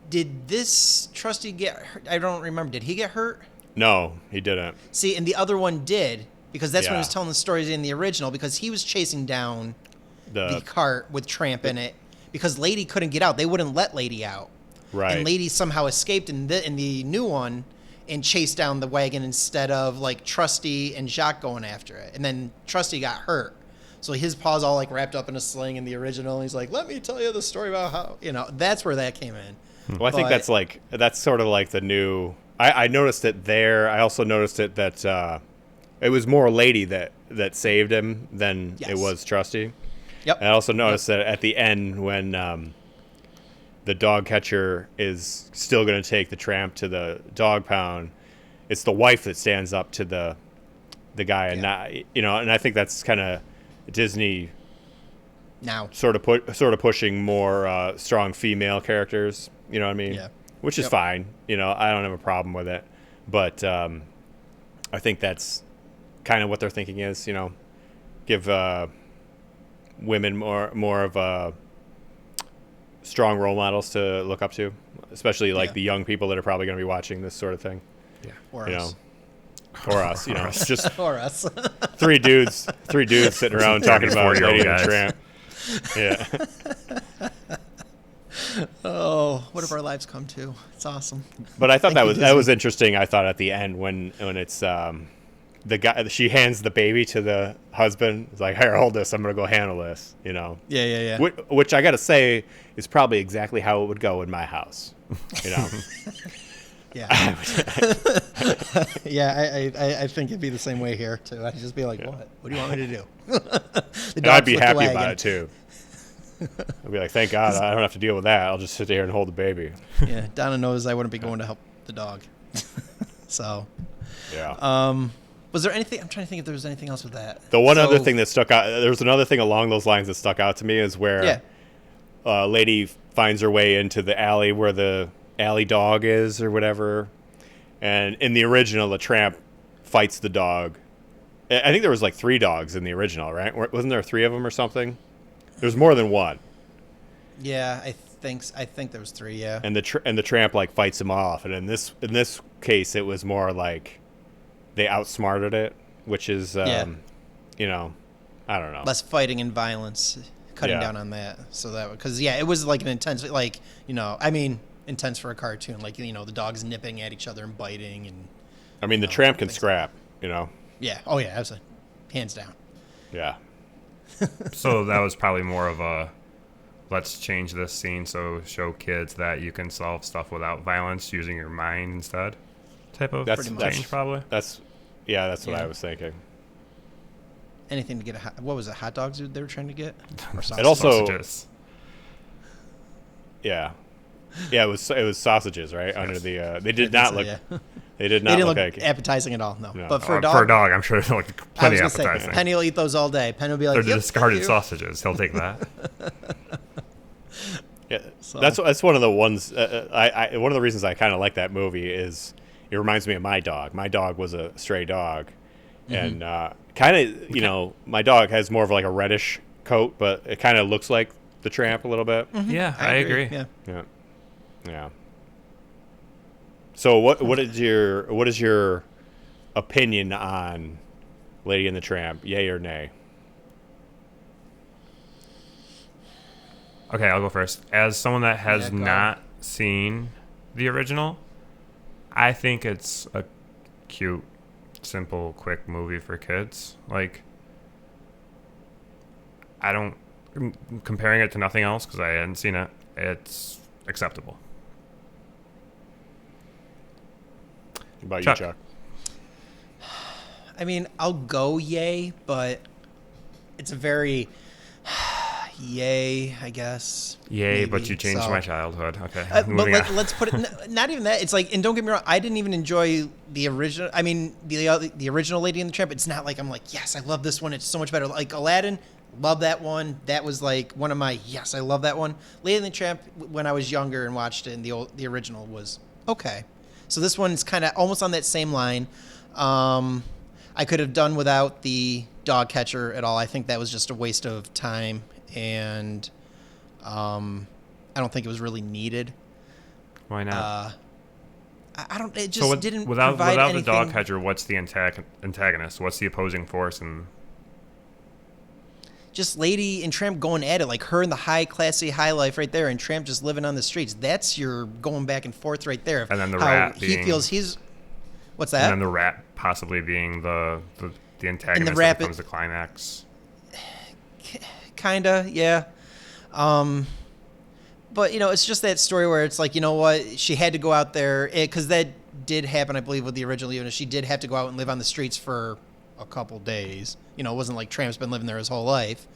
Did this Trusty get hurt? I don't remember. Did he get hurt? No, he didn't. See, and the other one did, because that's when he was Yeah. telling the stories in the original, because he was chasing down the cart with Tramp in it, because Lady couldn't get out. They wouldn't let Lady out. Right. And Lady somehow escaped in the new one and chased down the wagon instead of like Trusty and Jacques going after it. And then Trusty got hurt. So his paw's all like wrapped up in a sling in the original. And he's like, let me tell you the story about how, that's where that came in. Well, I think But- that's sort of like the new. I noticed it there. I also noticed it that it was more Lady that saved him than it Yes. was Trusty. Yep. And I also noticed that at the end when the dog catcher is still going to take the Tramp to the dog pound, it's the wife that stands up to the guy, and not and I think that's kind of Disney Now. sort of pushing more strong female characters. You know what I mean? Yeah. Which is Yep. fine. I don't have a problem with it. But I think that's kind of what their thinking is. Give women more of a strong role models to look up to, especially like Yeah. the young people that are probably going to be watching this sort of thing. Or You us. know, or us. Just Or us. three dudes sitting around talking about 34-year-old Lady and the guys. Tramp. Yeah. Oh, what have our lives come to? It's awesome. But I thought Thank you, that was interesting. I thought at the end when it's the guy, she hands the baby to the husband. It's like, here, hold this. I'm gonna go handle this. Yeah. Which I gotta say is probably exactly how it would go in my house. Yeah. Yeah, I think it'd be the same way here too. I'd just be like, what? What do you want me to do? The And dog I'd be flicked the happy wagon. about it too. I'd be like, thank God I don't have to deal with that. I'll just sit there and hold the baby. Yeah, Donna knows I wouldn't be going to help the dog. So, Yeah. was there anything? I'm trying to think if there was anything else with that. The one other So- thing that stuck out, there was another thing along those lines that stuck out to me is where Yeah. lady finds her way into the alley where the alley dog is or whatever. And in the original, the tramp fights the dog. I think there was like 3 dogs in the original, right? Wasn't there 3 of them or something? There's more than one. Yeah, I think there was 3. Yeah. And the tramp like fights him off. And in this case, it was more like they outsmarted it, which is you know, I don't know. Less fighting and violence, cutting Yeah. down on that. So that because it was like an intense, like I mean, intense for a cartoon. Like the dogs nipping at each other and biting and I mean, the tramp can scrap, you know. yeah. Oh yeah, absolutely, hands down. Yeah. So that was probably more of a let's change this scene so show kids that you can solve stuff without violence using your mind instead type of That's- change that's- probably. That's what Yeah. I was thinking. Anything to get what was it? Hot dogs they were trying to get? Or It also Sausages. Yeah, it was sausages, right? Under the they did I not think look so, yeah. they did They not didn't look look like appetizing at all. No, No. but for a For a dog, dog, I'm sure they're like I plenty was gonna appetizing. say Penny will eat those all day. Penny will be like, They're yep, discarded thank you. sausages. He'll take that. yeah. So- That's one of the ones. I one of the reasons I kind of like that movie is it reminds me of my dog. My dog was a stray dog, Mm-hmm. and kind of my dog has more of like a reddish coat, but it kind of looks like the tramp a little bit. Yeah, I agree. Yeah. Yeah, yeah. So what is your opinion on Lady and the Tramp? Yay or nay? Okay, I'll go first. As someone that has Yeah, go. not seen the original, I think it's a cute, simple, quick movie for kids. Like, I don't comparing it to nothing else because I hadn't seen it. It's acceptable. What about Chuck. you, Chuck? I mean, I'll go yay, but it's a very yay, I guess. Yay, but maybe. you changed So- my childhood. Okay, But moving on. let's put it. Not even that. It's like, and don't get me wrong. I didn't even enjoy the original. I mean, the original Lady and the Tramp. It's not like I'm like, yes, I love this one. It's so much better. Like Aladdin, love that one. That was like one of my yes, I love that one. Lady and the Tramp. When I was younger and watched it, and the original was okay. So this one's kind of almost on that same line. I could have done without the dog catcher at all. I think that was just a waste of time, and I don't think it was really needed. Why not? I don't. It just didn't without provide the anything. dog catcher, what's the antagonist? What's the opposing force? And Just Lady and Tramp going at it, like her in the classy high life right there, and Tramp just living on the streets. That's your going back and forth right there. And then the How rat he being- feels he's. What's that? and then the rat possibly being the antagonist rat that becomes the climax. Kinda, yeah. But it's just that story where it's like, you know what, she had to go out there because that did happen, I believe, with the original. Even she did have to go out and live on the streets for a couple days. It wasn't like Tramp's been living there his whole life.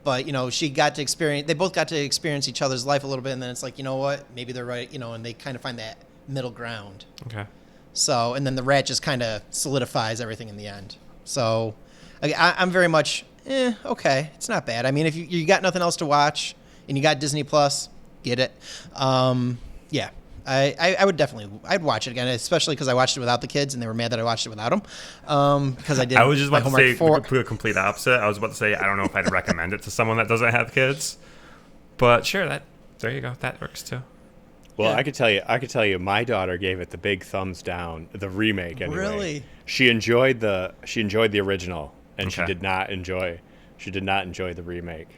But she got to experience. They both got to experience each other's life a little bit, and then it's like, you know what, maybe they're right. And they kind of find that middle ground. Okay. So, and then the rat just kind of solidifies everything in the end. So, I'm very much, okay, it's not bad. I mean, if you got nothing else to watch and you got Disney Plus, get it. Yeah, I would definitely, I'd watch it again, especially because I watched it without the kids and they were mad that I watched it without them. Because I did. I was just my about to homework say the complete opposite. I was about to say I don't know if I'd recommend it to someone that doesn't have kids, but sure, there you go, that works too. Well, Yeah. I could tell you, my daughter gave it the big thumbs down, the remake anyway. Really? She enjoyed the original, and she Okay. did not enjoy the remake.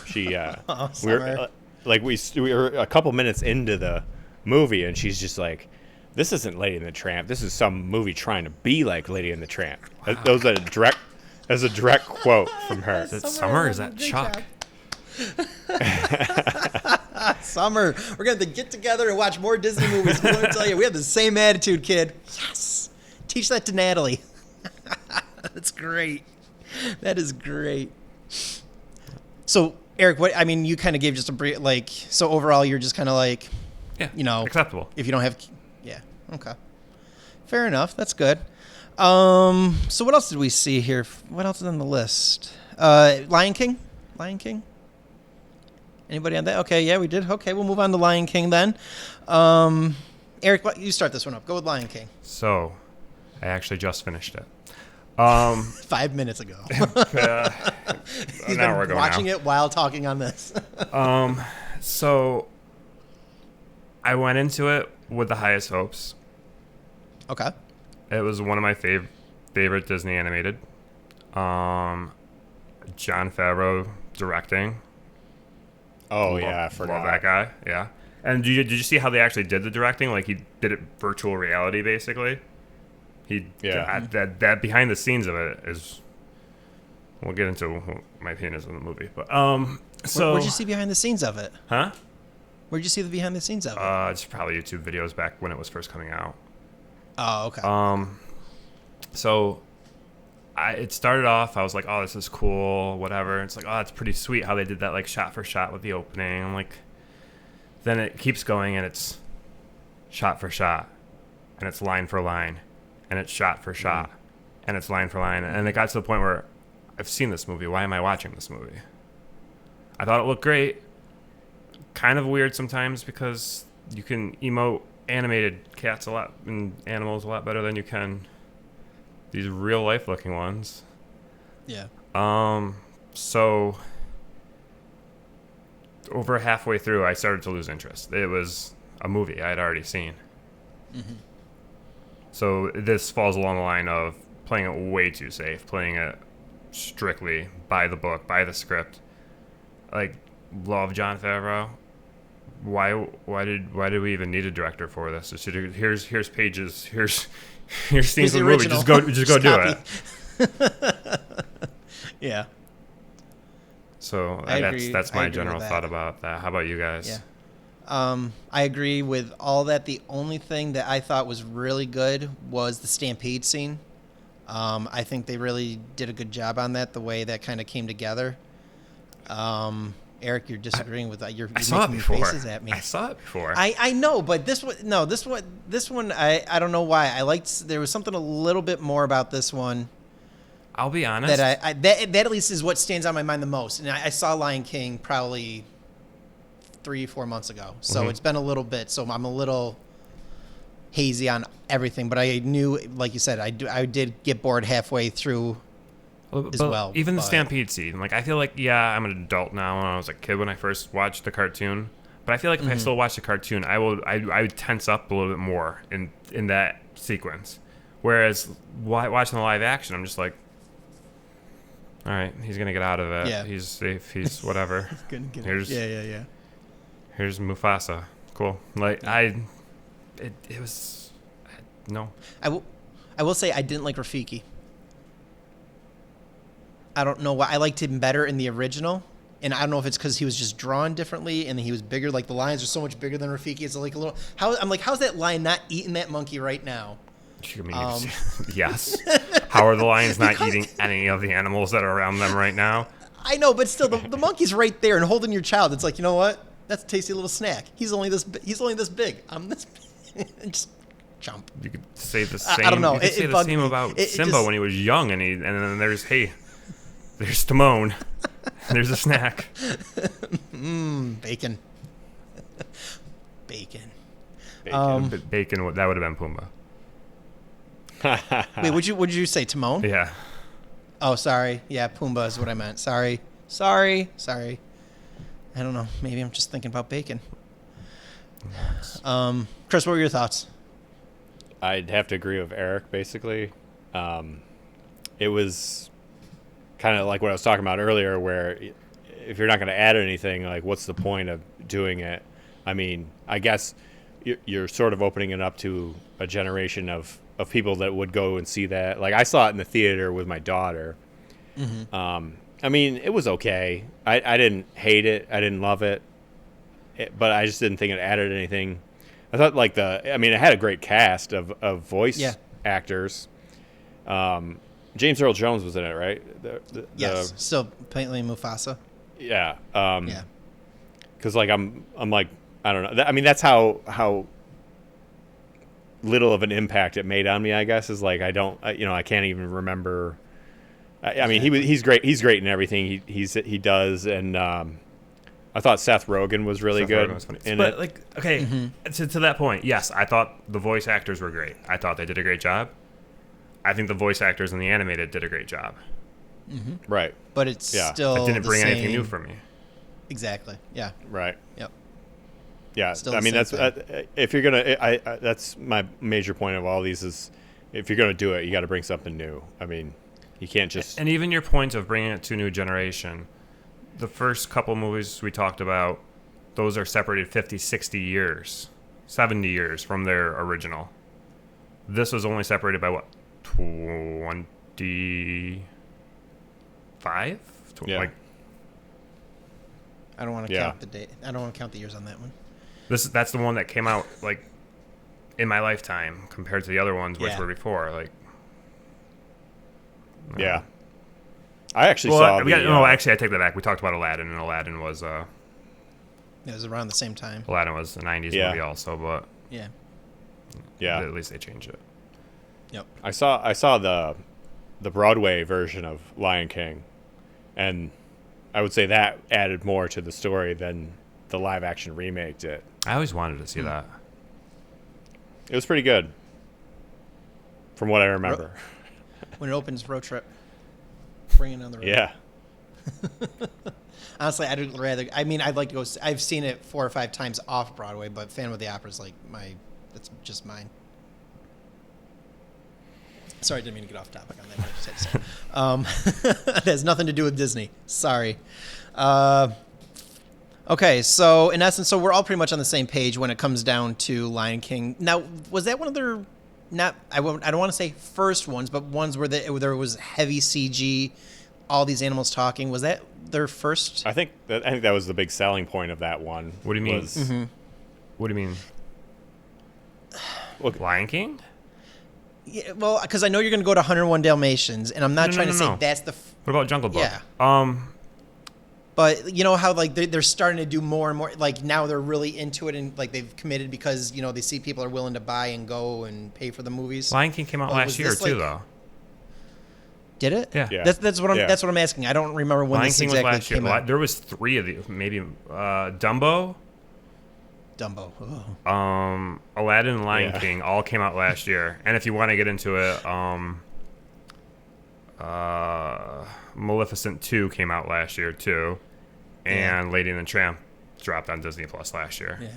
She Oh, we were Summer. like we were a couple minutes into the movie, and she's just like, "This isn't Lady and the Tramp. This is some movie trying to be like Lady and the Tramp." That was a direct quote from her. Is it Summer or is that Chuck? Summer, we're going to get together and watch more Disney movies. Let me tell you, we have the same attitude, kid. Yes. Teach that to Natalie. That's great. That is great. So, Eric, you kind of gave just a brief, so overall, you're just kind of like, Yeah. You know, acceptable. if you don't have, yeah, okay. Fair enough. That's good. So what else did we see here? What else is on the list? Lion King? Lion King? Anybody on that? Okay, yeah, we did. Okay, we'll move on to Lion King then. Eric, you start this one up. Go with Lion King. So, I actually just finished it. 5 minutes ago. He's Now been we're going watching now. it while talking on this. So, I went into it with the highest hopes. Okay. It was one of my favorite Disney animated. John Favreau directing. Oh Love- yeah, I love forgot. that guy. Yeah. And did you see how they actually did the directing? Like he did it virtual reality, basically. Yeah. That behind the scenes of it is. We'll get into my opinions on the movie, but so Where'd you see behind the scenes of it? huh? Where'd you see the behind the scenes of it? It's probably YouTube videos back when it was first coming out. Oh, okay. So it started off, I was like, oh, this is cool, whatever. It's like, oh, it's pretty sweet how they did that, like, shot for shot with the opening. I'm like, then it keeps going, and it's shot for shot, and it's line for line, and it's shot for shot, and it's line for line. And it got to the point where I've seen this movie. Why am I watching this movie? I thought it looked great. Kind of weird sometimes because you can emote animated cats a lot and animals a lot better than you can these real life looking ones. Yeah. So over halfway through, I started to lose interest. It was a movie I had already seen. Mm-hmm. So this falls along the line of playing it way too safe, playing it strictly by the book, by the script. Like, love John Favreau. Why did we even need a director for this? Here's pages, here's scenes the of the movie. original. Just go do copy. it. Yeah. So I agree. that's I my agree general with that. thought about that. How about you guys? Yeah. I agree with all that. The only thing that I thought was really good was the Stampede scene. I think they really did a good job on that, the way that kind of came together. Eric, you're disagreeing with that. You're I saw it making before. faces at me. I saw it before. I know, but this one I don't know why. I liked, there was something a little bit more about this one I'll be honest. that that at least is what stands out in my mind the most. And I saw Lion King probably 3-4 months ago, so Mhm. it's been a little bit. So I'm a little hazy on everything, but I knew, like you said, I did get bored halfway through. as But well, even the but- Stampede scene, like I feel like I'm an adult now. When I was a kid, when I first watched the cartoon, but I feel like if I still watch the cartoon, I would tense up a little bit more in that sequence. Whereas watching the live action, I'm just like, all right, he's gonna get out of it. Yeah. He's safe. He's whatever. Here's yeah. here's Mufasa. Cool. Like it was no. I will say I didn't like Rafiki. I don't know why. I liked him better in the original, and I don't know if it's because he was just drawn differently and he was bigger. Like the lions are so much bigger than Rafiki. It's like a little. I'm like, how's that lion not eating that monkey right now? I mean, yes. How are the lions not eating any of the animals that are around them right now? I know, but still, the monkey's right there and holding your child. It's like, you know what? That's a tasty little snack. He's only this big. I'm this big. Just jump. You could say the same. I don't know. You could It say the bugged same me. about It Simba just- when he was young, and then there's Timon. There's a snack. Bacon. Bacon. Bacon. That would have been Pumbaa. Wait, would you say Timon? Yeah. Oh, sorry. Yeah, Pumbaa is what I meant. Sorry. I don't know. Maybe I'm just thinking about bacon. Chris, what were your thoughts? I'd have to agree with Eric, basically. It was kind of like what I was talking about earlier, where if you're not going to add anything, like, what's the point of doing it? I mean, I guess you're sort of opening it up to a generation of people that would go and see that. Like, I saw it in the theater with my daughter. Mm-hmm. I mean, it was okay. I didn't hate it. I didn't love it. But I just didn't think it added anything. I thought, like, it had a great cast of voice actors. James Earl Jones was in it, right? Yes. Still playing Mufasa. Yeah. Yeah. Because, like, I'm like, I don't know. I mean, that's how little of an impact it made on me, I guess, is like I can't even remember. I mean, he's great. He's great in everything he does, and I thought Seth Rogen was really good in it. Like, okay, to that point, yes, I thought the voice actors were great. I thought they did a great job. I think the voice actors in the animated did a great job. Right. But it's still It didn't the bring anything same- new for me. Exactly. Yeah. Right. Yep. Yeah. Still I the mean, same that's thing. if you're gonna. That's my major point of all these is, if you're gonna do it, you got to bring something new. I mean, you can't just. And even your point of bringing it to a new generation, the first couple movies we talked about, those are separated 50, 60 years, 70 years from their original. This was only separated by what, 25? Yeah. Like, I don't want to Yeah. count the date. I don't want to count the years on that one. that's the one that came out like in my lifetime compared to the other ones which Yeah. were before. Like, Yeah. I actually well, saw. no, actually, I take that back. We talked about Aladdin, and Aladdin was It was around the same time. a '90s Yeah. movie also, but Yeah. Yeah. at least they changed it. Yep. I saw the Broadway version of Lion King, and I would say that added more to the story than the live action remake did. I always wanted to see that. It was pretty good, from what I remember. When it opens, road trip. Bring it on the road. Yeah. Honestly, I'd rather. I mean, I'd like to go. I've seen it 4 or 5 times off Broadway, but Phantom of the Opera is like that's just mine. Sorry, I didn't mean to get off topic on that. But I just had to say. It has nothing to do with Disney. Sorry. Okay, so in essence, so we're all pretty much on the same page when it comes down to Lion King. Now, was that one of their not? I don't want to say first ones, but ones where there was heavy CG, all these animals talking. Was that their first? I think that was the big selling point of that one. What do you mean? was- What do you mean? Look, Lion King? Yeah, well, because I know you're going to go to 101 Dalmatians, and I'm not No, trying to say no. that's the. What about Jungle Book? Yeah. But you know how like they're starting to do more and more. Like now they're really into it, and like they've committed because you know they see people are willing to buy and go and pay for the movies. Lion King came out Well, was last year this, too, like- though. Did it? Yeah. Yeah. That's what I'm Yeah. that's what I'm asking. I don't remember when Lion this King was exactly last year. came out. There was 3 of these, maybe Dumbo, Dumbo. Oh. Aladdin, and Lion Yeah. King all came out last year. And if you want to get into it, Maleficent 2 came out last year too, and Lady and the Tramp dropped on Disney Plus last year. Yeah.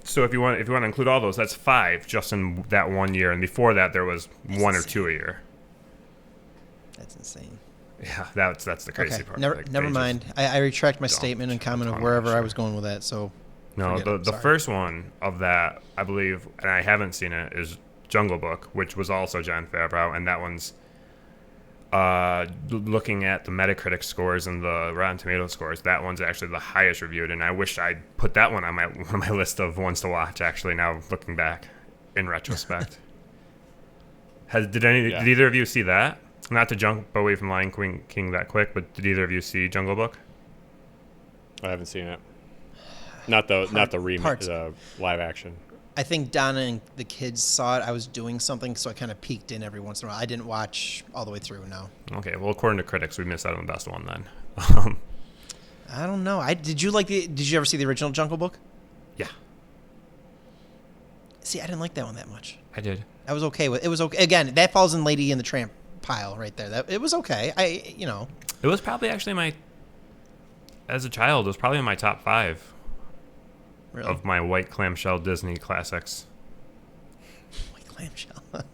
So if you want to include all those, that's 5 just in that one year, and before that there was 1 or 2 a year. That's insane. Yeah, that's the crazy Okay. part. Never Like, never they mind. just- I retract my dumped statement and a comment ton of wherever last I year. was going with that. So No, forget it. the Sorry. first one of that, I believe, and I haven't seen it, is Jungle Book, which was also Jon Favreau, and that one's looking at the Metacritic scores and the Rotten Tomato scores. That one's actually the highest reviewed, and I wish I'd put that one on my list of ones to watch. Actually, now looking back, in retrospect, did either of you see that? Not to jump away from Lion King that quick, but did either of you see Jungle Book? I haven't seen it. Not the remake, parts. the live action. I think Donna and the kids saw it. I was doing something, so I kind of peeked in every once in a while. I didn't watch all the way through. No. Okay, well, according to critics, we missed out on the best one then. I don't know. Did you ever see the original Jungle Book? Yeah, See, I didn't like that one that much. I did. I was okay with it. Was okay. Again, that falls in Lady and the Tramp pile right there. It was okay. It was probably actually as a child, it was probably in my top 5 really of my white clamshell Disney classics. white clamshell. I'm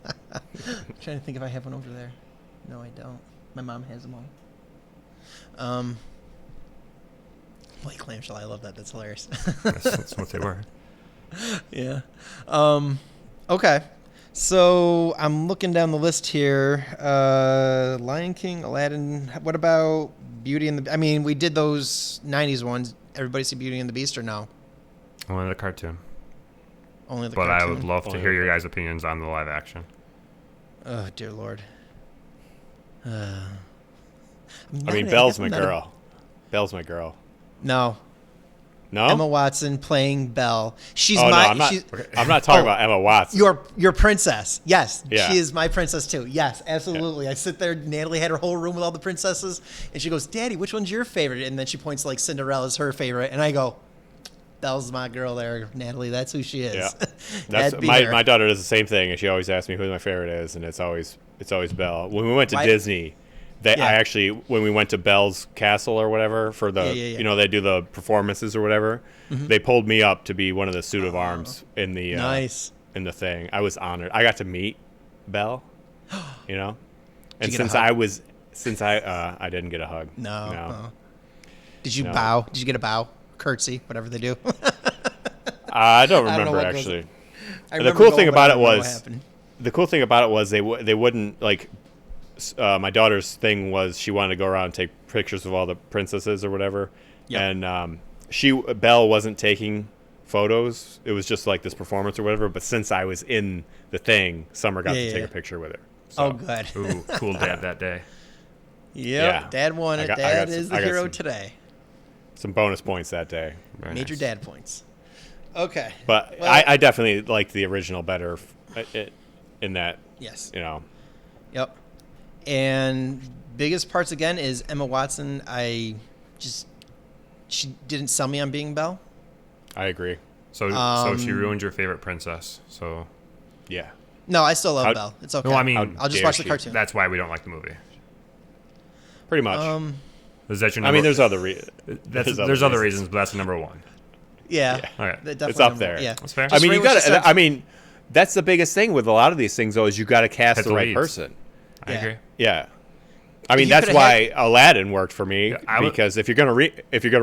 trying to think if I have one over there. No, I don't. My mom has them all. White clamshell. I love that. That's hilarious. That's what they were. Yeah. Okay. So I'm looking down the list here. Lion King, Aladdin. What about Beauty and the? I mean, we did those '90s ones. Everybody see Beauty and the Beast or no? Only the cartoon. Only the But cartoon. I would love to Only hear the your guys' opinions on the live action. Oh dear Lord. I mean, Belle's my girl. Belle's my girl. No. No. Emma Watson playing Belle. She's Oh no, my. I'm not. she's, I'm not talking Oh, about Emma Watson. your princess. Yes, Yeah. she is my princess too. Yes, absolutely. I sit there. Natalie had her whole room with all the princesses, and she goes, "Daddy, which one's your favorite?" And then she points like Cinderella's her favorite, and I go, "Belle's my girl there, Natalie. That's who she is." Yeah. That'd That's be my her. my daughter does the same thing, and she always asks me who my favorite is, and it's always Belle. When we went to Why- Disney, Yeah. I actually when we went to Belle's Castle or whatever for the Yeah. they do the performances or whatever, they pulled me up to be one of the suit of arms in the Nice. in the thing. I was honored. I got to meet Belle, you know, and you get a since hug? I didn't get a hug. No. Did you No. bow? Did you get a bow? Curtsy, whatever they do. I don't I don't know remember what goes- actually. I The remember cool going, thing but about I it don't know what was happened. the cool thing about it was they wouldn't like my daughter's thing was she wanted to go around and take pictures of all the princesses or whatever, Yep. and Belle wasn't taking photos. It was just like this performance or whatever. But since I was in the thing, Summer got to take a picture with her. So, Oh, good. Ooh, cool dad that day. Yep. Yeah. Dad won I it. got Dad some- is the I got hero some- today. some bonus points that day. Very Major nice. dad points. Okay. But Well- I definitely liked the original better in that. Yes. You know, Yep. And biggest parts again is Emma Watson. She didn't sell me on being Belle. I agree. So she ruined your favorite princess. So Yeah. No, I still love How- Belle. It's okay. no, I mean I'll just dare watch the she. cartoon. that's why we don't like the movie. Pretty much. Is that your I number? mereasons. There's other reasons. there's other reasons, but that's number one. Yeah. Okay. Definitely It's up number- there. Yeah. That's fair. I Just mean, read you what got said. to. I mean, that's the biggest thing with a lot of these things, though, is you got to cast Hit the the right leads. person. I Yeah. agree. Yeah. I mean, you that's could've why Aladdin worked for me I would- because if you're gonna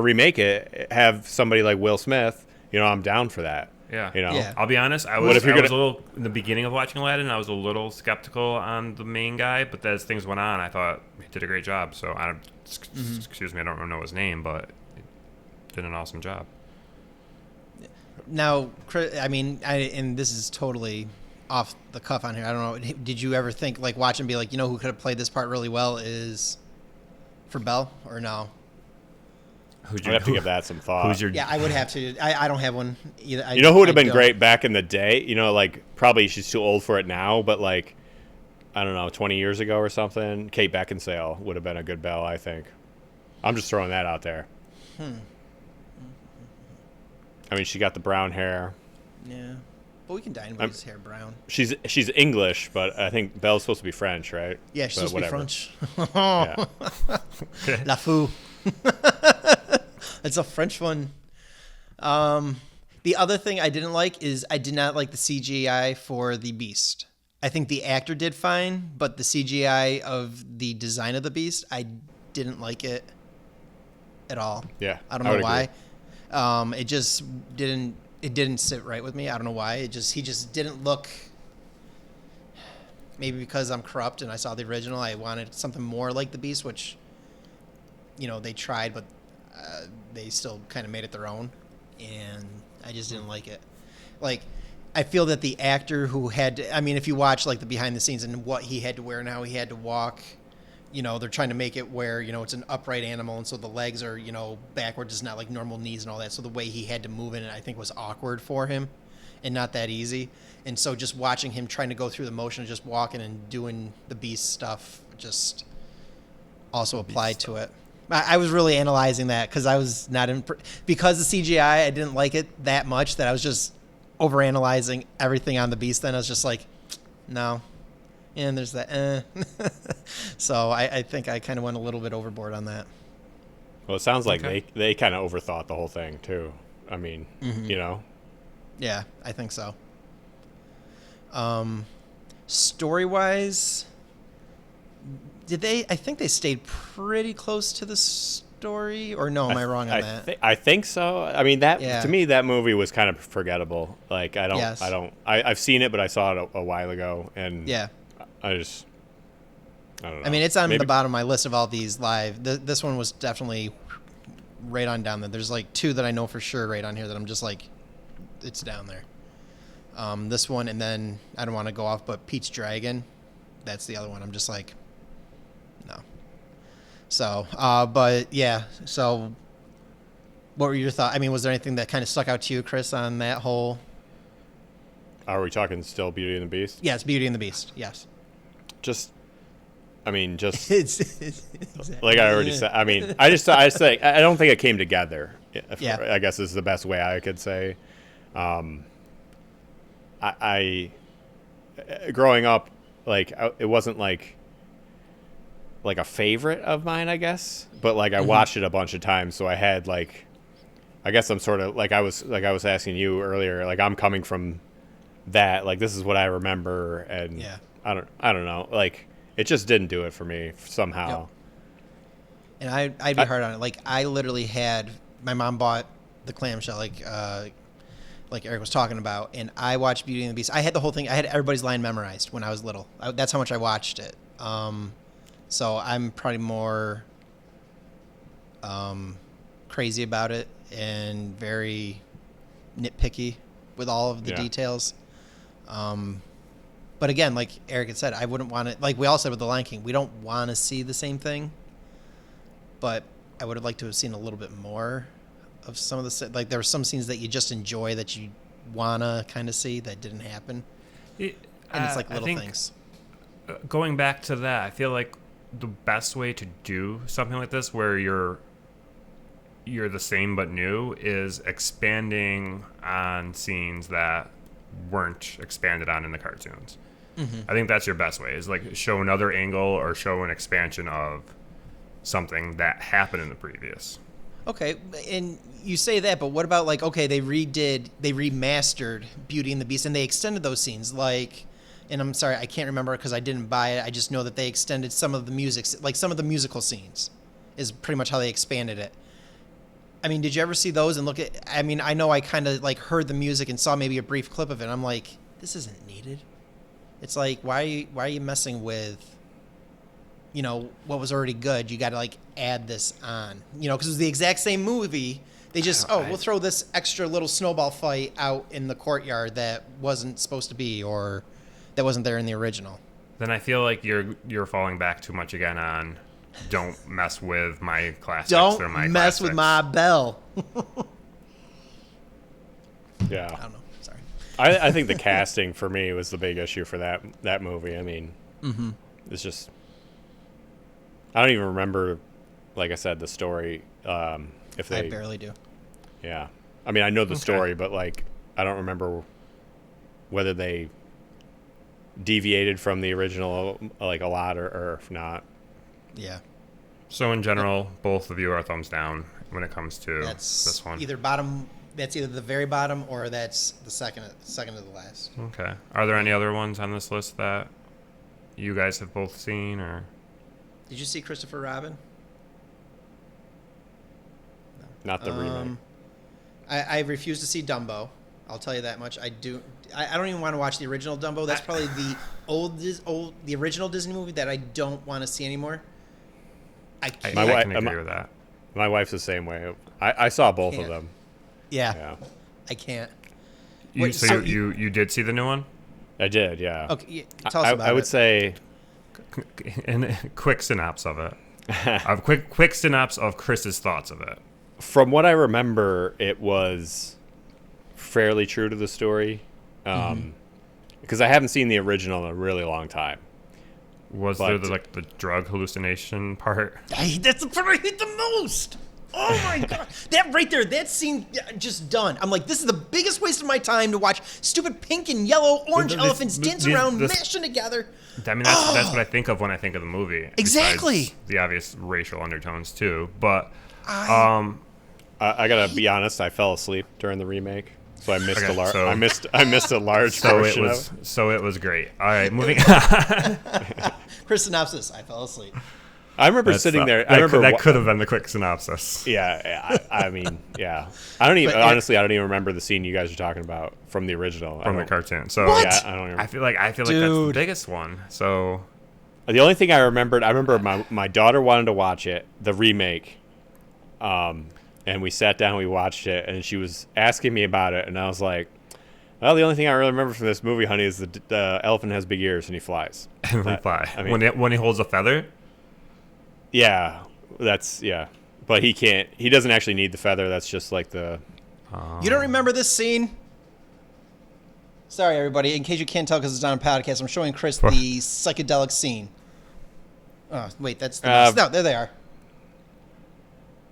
remake it, have somebody like Will Smith. You know, I'm down for that. Yeah. You know. Yeah. I'll be honest. I What was if you're I was gonna- a little in the beginning of watching Aladdin. I was a little skeptical on the main guy, but as things went on, I thought he did a great job. So excuse me, I don't know his name, but he did an awesome job. Now, I mean, and this is totally off the cuff on here. I don't know. Did you ever think, like, watch and be like, you know, who could have played this part really well is for Belle, or no? Who'd I have to give that some thought. Who's your Yeah, I would have to. I don't have one either. You know who would have I been don't. great back in the day? You know, like probably she's too old for it now, but like I don't know, 20 years ago or something. Kate Beckinsale would have been a good Belle, I think. I'm just throwing that out there. I mean, she got the brown hair. Yeah, but we can dye anybody's hair brown. She's English, but I think Belle's supposed to be French, right? Yeah, she's But supposed to be whatever. French. Yeah. La Fou. It's a French one. The other thing I didn't like is I did not like the CGI for the Beast. I think the actor did fine, but the CGI of the design of the Beast, I didn't like it at all. Yeah, I don't I know would why. It just didn't. It didn't sit right with me. I don't know why. He just didn't look. Maybe because I'm corrupt and I saw the original, I wanted something more like the Beast, which, you know, they tried, but they still kind of made it their own, and I just didn't like it. Like, I feel that the actor who had to, I mean, if you watch like the behind the scenes and what he had to wear and how he had to walk, you know, they're trying to make it where, you know, it's an upright animal, and so the legs are, you know, backwards. It's not like normal knees and all that. So the way he had to move in it, I think, was awkward for him and not that easy. And so just watching him trying to go through the motion of just walking and doing the Beast stuff just also applied to it. I was really analyzing that because I was not because the CGI, I didn't like it that much that I was just overanalyzing everything on the Beast. Then I was just like, no. And there's that. So I think I kind of went a little bit overboard on that. Well, it sounds like Okay. they kind of overthought the whole thing too. I mean, you know, Yeah, I think so. Story-wise, did they? I think they stayed pretty close to the story, or no? Am I wrong on that? I think so. I mean, that Yeah. to me, that movie was kind of forgettable. Like, Yes. I've seen it, but I saw it a while ago, and Yeah. I don't know. I mean, it's on Maybe- the bottom of my list of all these live. This one was definitely right on down there. There's like two that I know for sure right on here that I'm just like, it's down there. This one, and then I don't want to go off, but Pete's Dragon, that's the other one. I'm just like, no. So, but yeah, so What were your thoughts? I mean, was there anything that kind of stuck out to you, Chris, on that whole? Are we talking still Beauty and the Beast? Yes, Beauty and the Beast. Yes. Just, I mean, just exactly. like I already said. I mean, I just think I don't think it came together. Yeah. I guess is the best way I could say. I growing up, like it wasn't like a favorite of mine, I guess, but like I watched it a bunch of times, so I had like, I guess I'm sort of like I was asking you earlier, like I'm coming from that, like this is what I remember, and Yeah. I don't know, like it just didn't do it for me somehow. Yep. And I'd be hard on it. Like I literally had my mom bought the clamshell, like Eric was talking about, and I watched Beauty and the Beast. I had the whole thing. I had everybody's line memorized when I was little. That's how much I watched it. So I'm probably more crazy about it and very nitpicky with all of the details. But again, like Eric had said, I wouldn't want it. Like we all said with The Lion King, we don't want to see the same thing. But I would have liked to have seen a little bit more of some of the, like there were some scenes that you just enjoy that you wanna kind of see that didn't happen. And it's like little things. Going back to that, I feel like the best way to do something like this, where you're the same but new, is expanding on scenes that weren't expanded on in the cartoons. I think that's your best way, is like show another angle or show an expansion of something that happened in the previous. Okay, and you say that, but what about like, okay, they remastered Beauty and the Beast and they extended those scenes, like, and I'm sorry, I can't remember because I didn't buy it. I just know that they extended some of the music, like some of the musical scenes is pretty much how they expanded it. I mean, did you ever see those and look at, I mean, I know I kind of like heard the music and saw maybe a brief clip of it. I'm like, this isn't needed. It's like, why are you messing with, you know, what was already good? You got to like add this on, you know, because it was the exact same movie. They just, we'll throw this extra little snowball fight out in the courtyard that wasn't supposed to be, or that wasn't there in the original. Then I feel like you're falling back too much again on don't mess with my classics. Don't They're my mess classics. with my bell. Yeah. I don't know. Sorry. I think the casting for me was the big issue for that movie. I mean, it's just, I don't even remember, like I said, the story. If they, I barely do. Yeah, I mean, I know the story, but like, I don't remember whether they deviated from the original like a lot or if not. Yeah. So in general, both of you are thumbs down when it comes to That's this one. either bottom. That's either the very bottom or that's the second to the last. Okay. Are there any other ones on this list that you guys have both seen, or? Did you see Christopher Robin? Not the remake. I refuse to see Dumbo. I'll tell you that much. I don't even want to watch the original Dumbo. That's probably the original Disney movie that I don't want to see anymore. I can't. I can agree with that. My wife's the same way. I saw both of them. Yeah. I can't. You, Wait, so you did see the new one? I did, yeah. Okay, tell us about it. I would say, And a quick synopsis of it. A quick synopsis of Chris's thoughts of it. from what I remember, it was fairly true to the story. Because I haven't seen the original in a really long time. Was there the drug hallucination part? That's the part I hate the most. Oh my god, that right there, that scene just done. I'm like, this is the biggest waste of my time to watch stupid pink and yellow, orange elephants dance around, mashing together. I mean, that's what I think of when I think of the movie. Exactly. Besides the obvious racial undertones too, but I gotta be honest. I fell asleep during the remake, so I missed I missed a large portion of it. So it was great. All right, moving on. Chris synopsis: I fell asleep. I remember sitting there. That could have been the quick synopsis. Yeah, I mean, yeah. I don't even honestly. I don't even remember the scene you guys are talking about from the original. From the cartoon. So What? Yeah, I don't remember. I feel like that's the biggest one. So The only thing I remember my daughter wanted to watch it, the remake, and we sat down, we watched it, and she was asking me about it, and I was like, well, the only thing I really remember from this movie, honey, is the elephant has big ears and he flies. reply. I mean, when he holds a feather. yeah, that's yeah. but he can't. He doesn't actually need the feather. That's just like the. You don't remember this scene? Sorry, everybody. In case you can't tell because it's on a podcast, I'm showing Chris the psychedelic scene. Oh, wait, that's the no. There they are.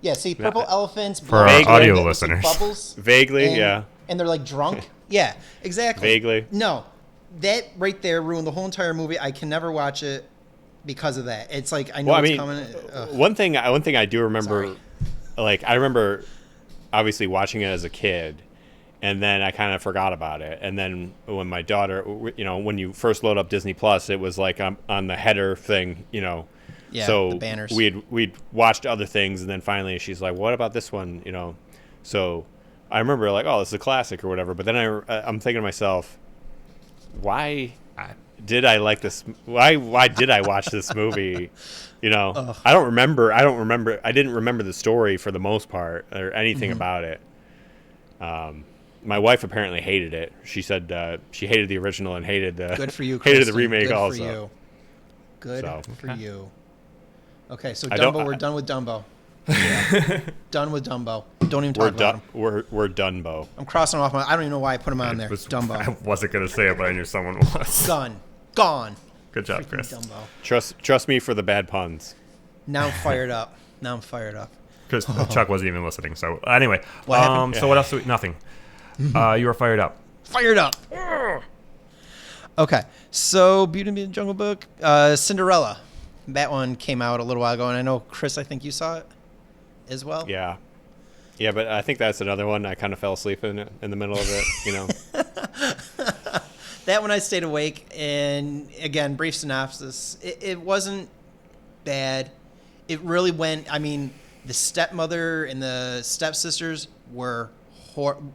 Yeah, see, purple elephants. For our audio listeners. Bubbles. Vaguely, and, yeah. And they're like drunk. Yeah, exactly. Vaguely. No, that right there ruined the whole entire movie. I can never watch it because of that. It's like I know it's coming. One thing I do remember, Sorry. like I remember, obviously watching it as a kid, and then I kind of forgot about it. And then when my daughter, when you first load up Disney Plus, it was like on the header thing, Yeah, so the banners. we'd watched other things, and then finally she's like, "What about this one?" So I remember like, "Oh, this is a classic" or whatever. But then I'm thinking to myself, why did I like this? Why did I watch this movie? I don't remember. I didn't remember the story for the most part or anything about it. My wife apparently hated it. She said she hated the original and hated the Good for you, hated the Kristen. remake Good also. For you. Good So. for you. Okay, so I don't- Dumbo, we're done with Dumbo. Done with Dumbo. Don't even talk about him. We're done, Bo. I'm crossing off I don't even know why I put him on there. I Dumbo. wasn't going to say it, but I knew someone was. Done. Gone. Good job, Freaking Chris. Dumbo. Trust me for the bad puns. Now I'm fired up. Because Chuck wasn't even listening. So anyway, What happened? so what else? Nothing. You were fired up. Fired up. Okay, so Beauty and the Jungle Book, Cinderella. That one came out a little while ago, and I know, Chris, I think you saw it as well. Yeah, but I think that's another one I kind of fell asleep in the middle of it. That one I stayed awake, and again, brief synopsis. It wasn't bad. It really went. I mean, the stepmother and the stepsisters were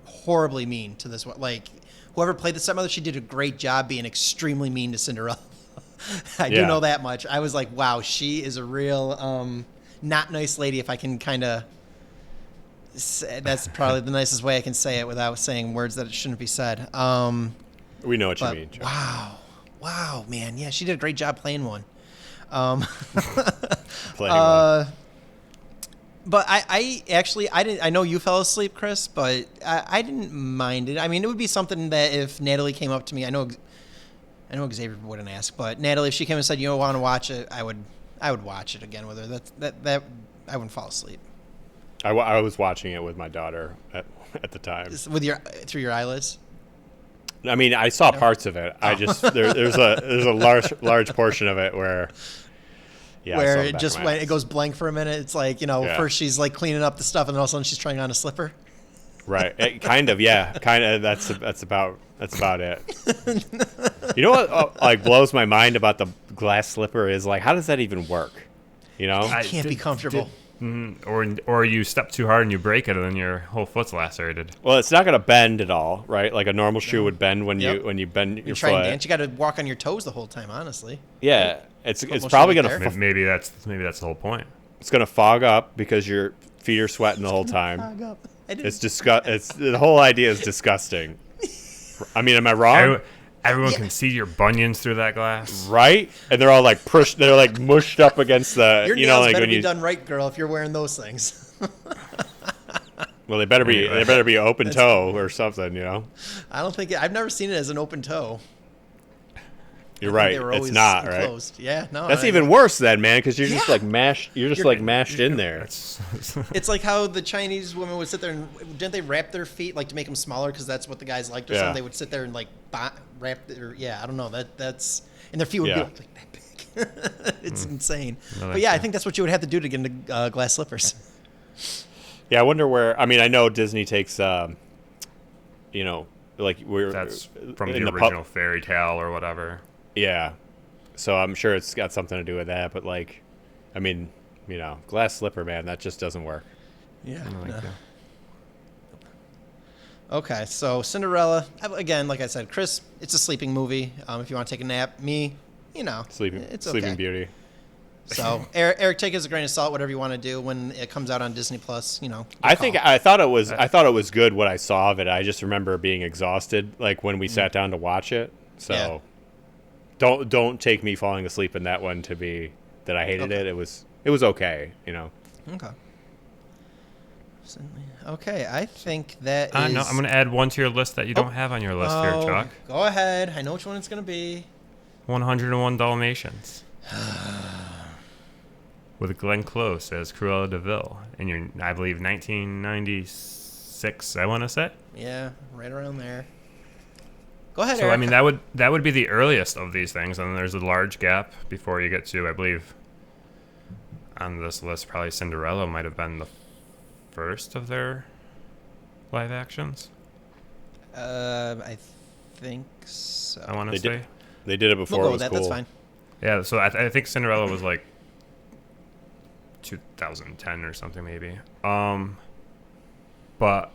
horribly mean to this one. Like, whoever played the stepmother, she did a great job being extremely mean to Cinderella. I do know that much. I was like, wow, she is a real not nice lady. If I can kind of, that's probably the nicest way I can say it without saying words that it shouldn't be said. We know what you But mean. Chuck. wow, man, yeah, she did a great job playing one. Playing one. But I actually didn't. I know you fell asleep, Chris, but I didn't mind it. I mean, it would be something that if Natalie came up to me, I know Xavier wouldn't ask, but Natalie, if she came and said, "You want to watch it," I would watch it again with her. That I wouldn't fall asleep. I was watching it with my daughter at the time. With through your eyelids. I mean, I saw parts of it. I just there's a large portion of it where. Yeah, where it just went, it goes blank for a minute. It's like, first she's like cleaning up the stuff, and then all of a sudden she's trying on a slipper. Right. Kind of. That's about it. You know what like blows my mind about the glass slipper is like, how does that even work? It can't be comfortable. Or you step too hard and you break it, and then your whole foot's lacerated. Well, it's not going to bend at all, right? Like a normal shoe would bend when you bend your try foot. and dance. You got to walk on your toes the whole time, hononly. Yeah, it's probably going to. Maybe that's the whole point. It's going to fog up because your feet are sweating the whole time. It's the whole idea is disgusting. I mean, am I wrong? Everyone can see your bunions through that glass, right? And they're all like pushed. They're like mushed up against the. Your nails like better when be you done right, girl. If you're wearing those things. Well, they better be. They better be open toe or something. I don't think I've never seen it as an open toe. You're right. It's not enclosed. right. Yeah, no. That's even worse then, man, because you're just like mashed. You're just like mashed in there. It's like how the Chinese women would sit there and didn't they wrap their feet like to make them smaller because that's what the guys liked or something. They would sit there and like wrap their I don't know that's and their feet would be like that big. It's insane. But yeah, I think that's what you would have to do to get into glass slippers. Yeah, I wonder where. I mean, I know Disney takes, like that's from the original fairy tale or whatever. Yeah, so I'm sure it's got something to do with that. But like, I mean, glass slipper, man, that just doesn't work. Yeah. Okay, so Cinderella again, like I said, Chris, it's a sleeping movie. If you want to take a nap, me, Sleeping Beauty. So Eric, take it as a grain of salt. Whatever you want to do when it comes out on Disney Plus, I thought it was good what I saw of it. I just remember being exhausted, like when we sat down to watch it. So don't take me falling asleep in that one to be that I hated it. It was okay. Okay. Okay, I think that is. No, I'm going to add one to your list that you don't have on your list here, Chuck. Go ahead. I know which one it's going to be. 101 Dalmatians. With Glenn Close as Cruella de Vil in your, I believe, 1996, I want to say. Yeah, right around there. Go ahead, So, Eric. I mean, that would be the earliest of these things, and then there's a large gap before you get to, I believe, on this list, probably Cinderella might have been the first of their live actions. I think so. I want to They say. did. They did it before We'll it go was with that. cool. That's fine. Yeah, so I think Cinderella was like 2010 or something maybe. But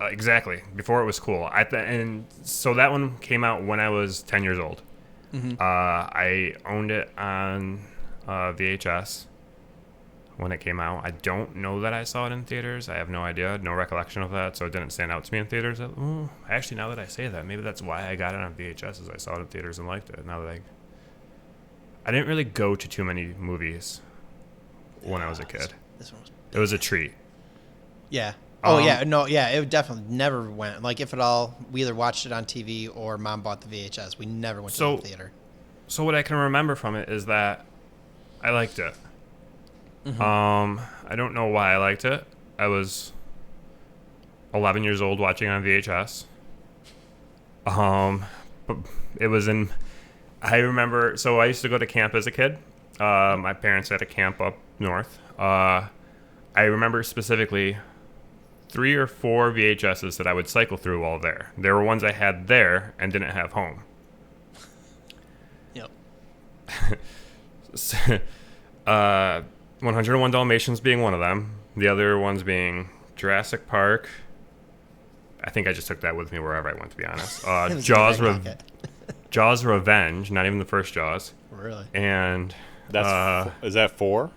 exactly before it was cool. And so that one came out when I was 10 years old. I owned it on VHS when it came out. I don't know that I saw it in theaters. I have no idea, no recollection of that, so it didn't stand out to me in theaters. Actually, now that I say that, maybe that's why I got it on VHS, is I saw it in theaters and liked it. Now that I didn't really go to too many movies when I was a kid. This one was. It was a treat. Yeah. Oh Um, yeah. No. Yeah. It definitely never went. Like if at all, we either watched it on TV or Mom bought the VHS. We never went to So- the theater. So what I can remember from it is that I liked it. I don't know why I liked it. I was 11 years old watching on VHS. But it was in. I remember. So I used to go to camp as a kid. My parents had a camp up north. I remember specifically 3 or 4 VHSs that I would cycle through while there. There were ones I had there and didn't have home. Yep. 101 Dalmatians being one of them. The other ones being Jurassic Park. I think I just took that with me wherever I went, to be honest. It was Jaws, in my pocket. Jaws Revenge, not even the first Jaws. Really? And That's is that 4?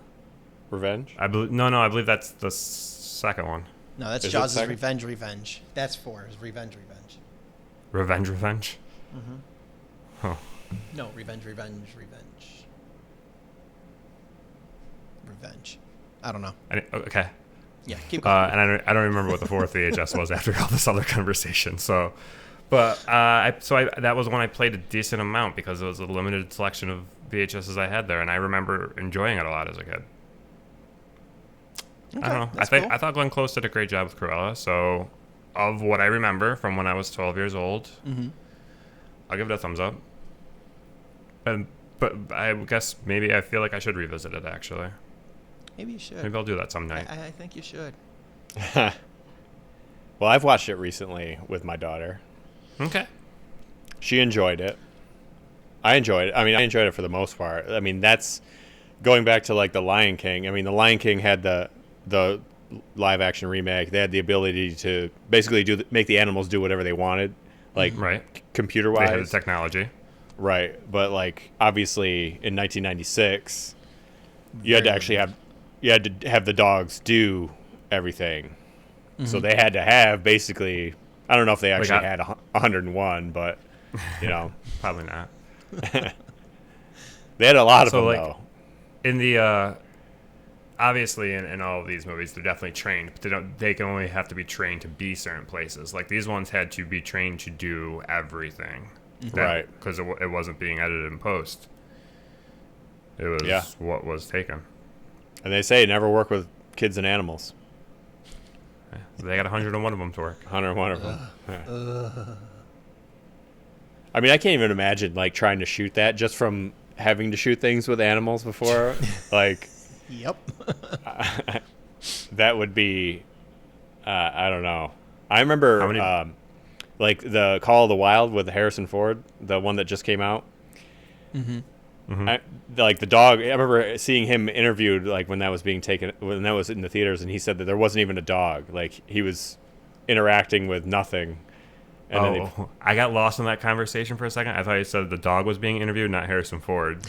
Revenge? I believe that's the second one. No, that's Is it Jaws' second? Revenge. Revenge. That's 4. Is Revenge. Revenge. No, Revenge. I don't know. Okay. Yeah. Keep going. And I don't remember what the fourth VHS was after all this other conversation. So, but that was when I played a decent amount because it was a limited selection of VHSs I had there, and I remember enjoying it a lot as a kid. I don't know. That's cool. I thought Glenn Close did a great job with Cruella. So, of what I remember from when I was 12 years old, I'll give it a thumbs up. But I guess maybe I feel like I should revisit it actually. Maybe you should. Maybe I'll do that some night. I think you should. Well, I've watched it recently with my daughter. Okay. She enjoyed it. I enjoyed it. I mean, I enjoyed it for the most part. I mean, that's going back to like the Lion King. I mean, the Lion King had the live action remake. They had the ability to basically make the animals do whatever they wanted, like Right. computer They had the wise. technology. Right, but like obviously in 1996, you had to actually have the dogs do everything. So they had to have basically. I don't know if they actually had 101, but you know, Probably not. they had a lot of So, them like, though. In the obviously in all of these movies they're definitely trained, but they can only have to be trained to be certain places. Like these ones had to be trained to do everything. Right. Because it wasn't being edited in post. It was Yeah. what was taken. And they say never work with kids and animals. They got 101 of them to work. 101 of them. Yeah. I mean, I can't even imagine like trying to shoot that just from having to shoot things with animals before. Like Yep. that would be, I don't know. I remember How many- like the Call of the Wild with Harrison Ford, the one that just came out. Like the dog, I remember seeing him interviewed like when that was being taken, when that was in the theaters, and he said that there wasn't even a dog. Like he was interacting with nothing. And then I got lost in that conversation for a second. I thought you said the dog was being interviewed, not Harrison Ford.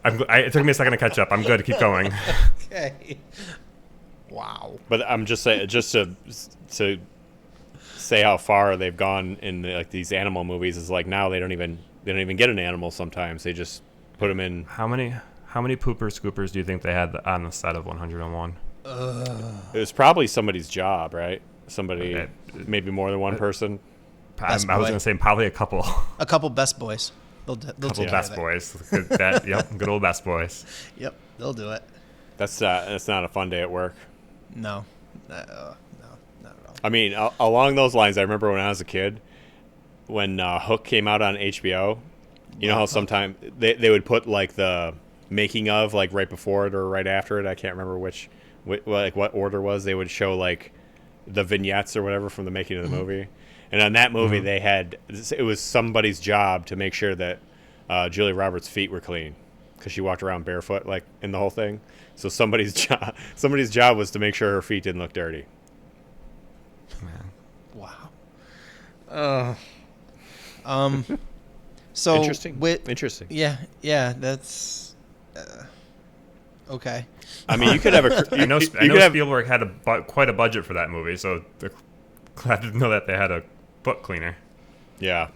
It took me a second to catch up. I'm good. Keep going. Okay. Wow. but I'm just saying, just to say how far they've gone in like these animal movies is like now they don't even get an animal sometimes. They just put them in. How many How many pooper scoopers do you think they had on the set of 101? It was probably somebody's job, right? Somebody, Okay. maybe more than one person. I was Best boy. going to say probably a couple. A couple best boys. They'll Couple take care of best that. boys. Yep, good old best boys. Yep, they'll do it. That's not a fun day at work. No, no, not at all. I mean, along those lines, I remember when I was a kid, when Hook came out on HBO. You know how sometimes they would put like the making of like right before it or right after it. I can't remember what order was. They would show like the vignettes or whatever from the making of the movie. And on that movie, it was somebody's job to make sure that Julia Roberts' feet were clean because she walked around barefoot like in the whole thing. So somebody's job was to make sure her feet didn't look dirty. Wow. So Interesting. With, Interesting. yeah, that's okay. I mean, you could have a. I know you could have, Spielberg had quite a budget for that movie, so they're glad to know that they had a butt cleaner. Yeah.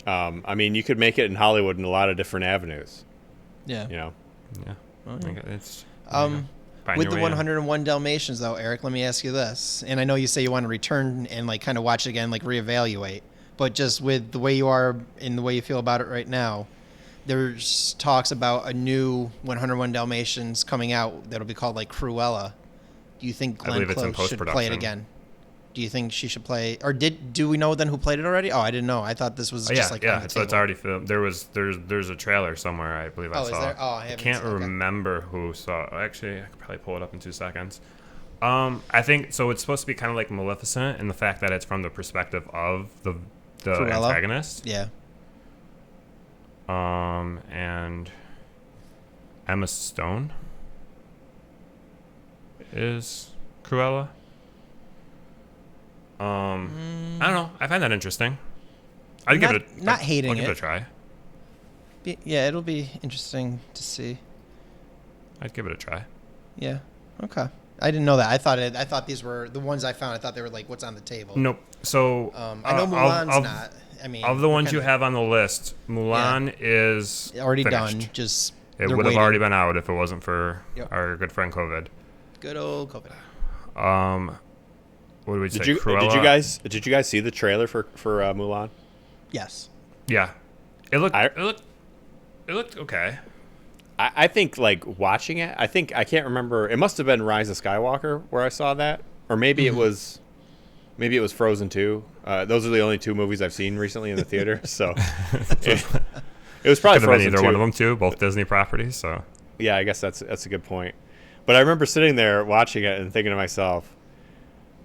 I mean, you could make it in Hollywood in a lot of different avenues. Yeah. You know. Yeah. I think it's With find the your way in. 101 Dalmatians, though, Eric, let me ask you this. And I know you say you want to return and like kind of watch it again, like reevaluate. But just with the way you are and the way you feel about it right now, there's talks about a new 101 Dalmatians coming out that'll be called like Cruella. Do you think I Glenn believe it's in Close should play it post-production. again? Do you think she should play, or do we know then who played it already? Oh, I didn't know. I thought this was just like on the so it's table. already filmed. There's a trailer somewhere. I believe I Oh, is saw. there? Oh, I haven't can't seen it. Okay. remember who saw. Actually, I could probably pull it up in 2 seconds. I think so. It's supposed to be kind of like Maleficent in the fact that it's from the perspective of the Cruella? antagonist. Yeah. And Emma Stone is Cruella. I don't know. I find that interesting. I'd give Not- it. not hating I'll give it. it a try. Yeah, it'll be interesting to see. I'd give it a try. Yeah. Okay. I didn't know that. I thought these were the ones I found. I thought they were like what's on the table. Nope. So I know Mulan's of, not. I mean, of the ones you kinda have on the list, Mulan is already finished. done. Just It they're would have waiting. already been out if it wasn't for Yep. our good friend COVID. Good old COVID. What did we say? Did you Cruella? did you guys see the trailer for Mulan? Yes. Yeah. It looked. I- It looked okay. I think like watching it, I can't remember. It must have been Rise of Skywalker where I saw that, or maybe it was Frozen 2. Those are the only two movies I've seen recently in the theater. So it was probably Could have been Frozen either 2. one of them too. Both Disney properties. So Yeah, I guess that's a good point. But I remember sitting there watching it and thinking to myself,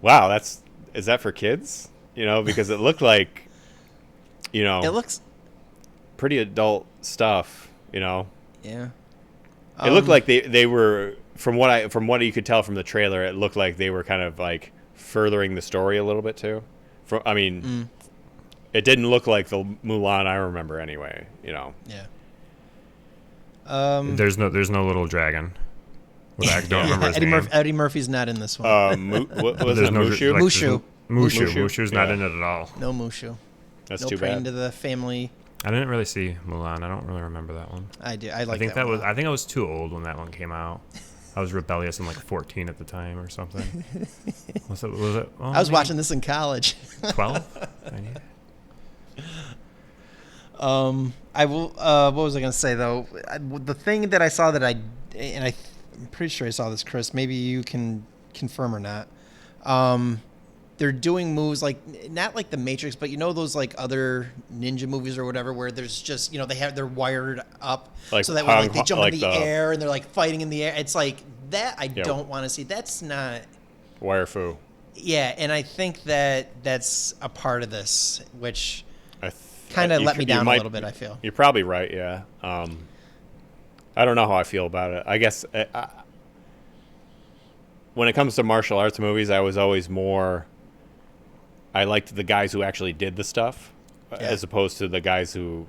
"Wow, is that for kids?" You know, because it looked like, you know, It looks. pretty adult stuff. You know, Yeah. it looked like they were from what you could tell from the trailer. It looked like they were kind of like furthering the story a little bit too. It didn't look like the Mulan I remember anyway. You know. Yeah. there's no little dragon. I don't remember his name. Eddie Murphy's not in this one. What was There's it? no Mushu? like, Mushu. Mushu. Mushu? Mushu's not Yeah. in it at all. No Mushu. That's No too praying bad. to the family. I didn't really see Mulan. I don't really remember that one. I do. I like I think that was. one. I think I was too old when that one came out. I was rebellious and like 14 at the time or something. Was it? Well, I was watching this in college. 12. I will. What was I going to say though? The thing that I saw that I'm pretty sure I saw this, Chris. Maybe you can confirm or not. They're doing moves like not like the Matrix, but you know those like other ninja movies or whatever, where there's just they're wired up Like so that when like, they Hong- jump like in the the- air and they're like fighting in the air. It's like that. I Yeah. don't want to see. That's not. Wire Fu. Yeah, and I think that that's a part of this, which I kind of you let c- me you down a might- little bit. I feel. You're probably right. Yeah. I don't know how I feel about it. I guess when it comes to martial arts movies, I was always more. I liked the guys who actually did the stuff, as opposed to the guys who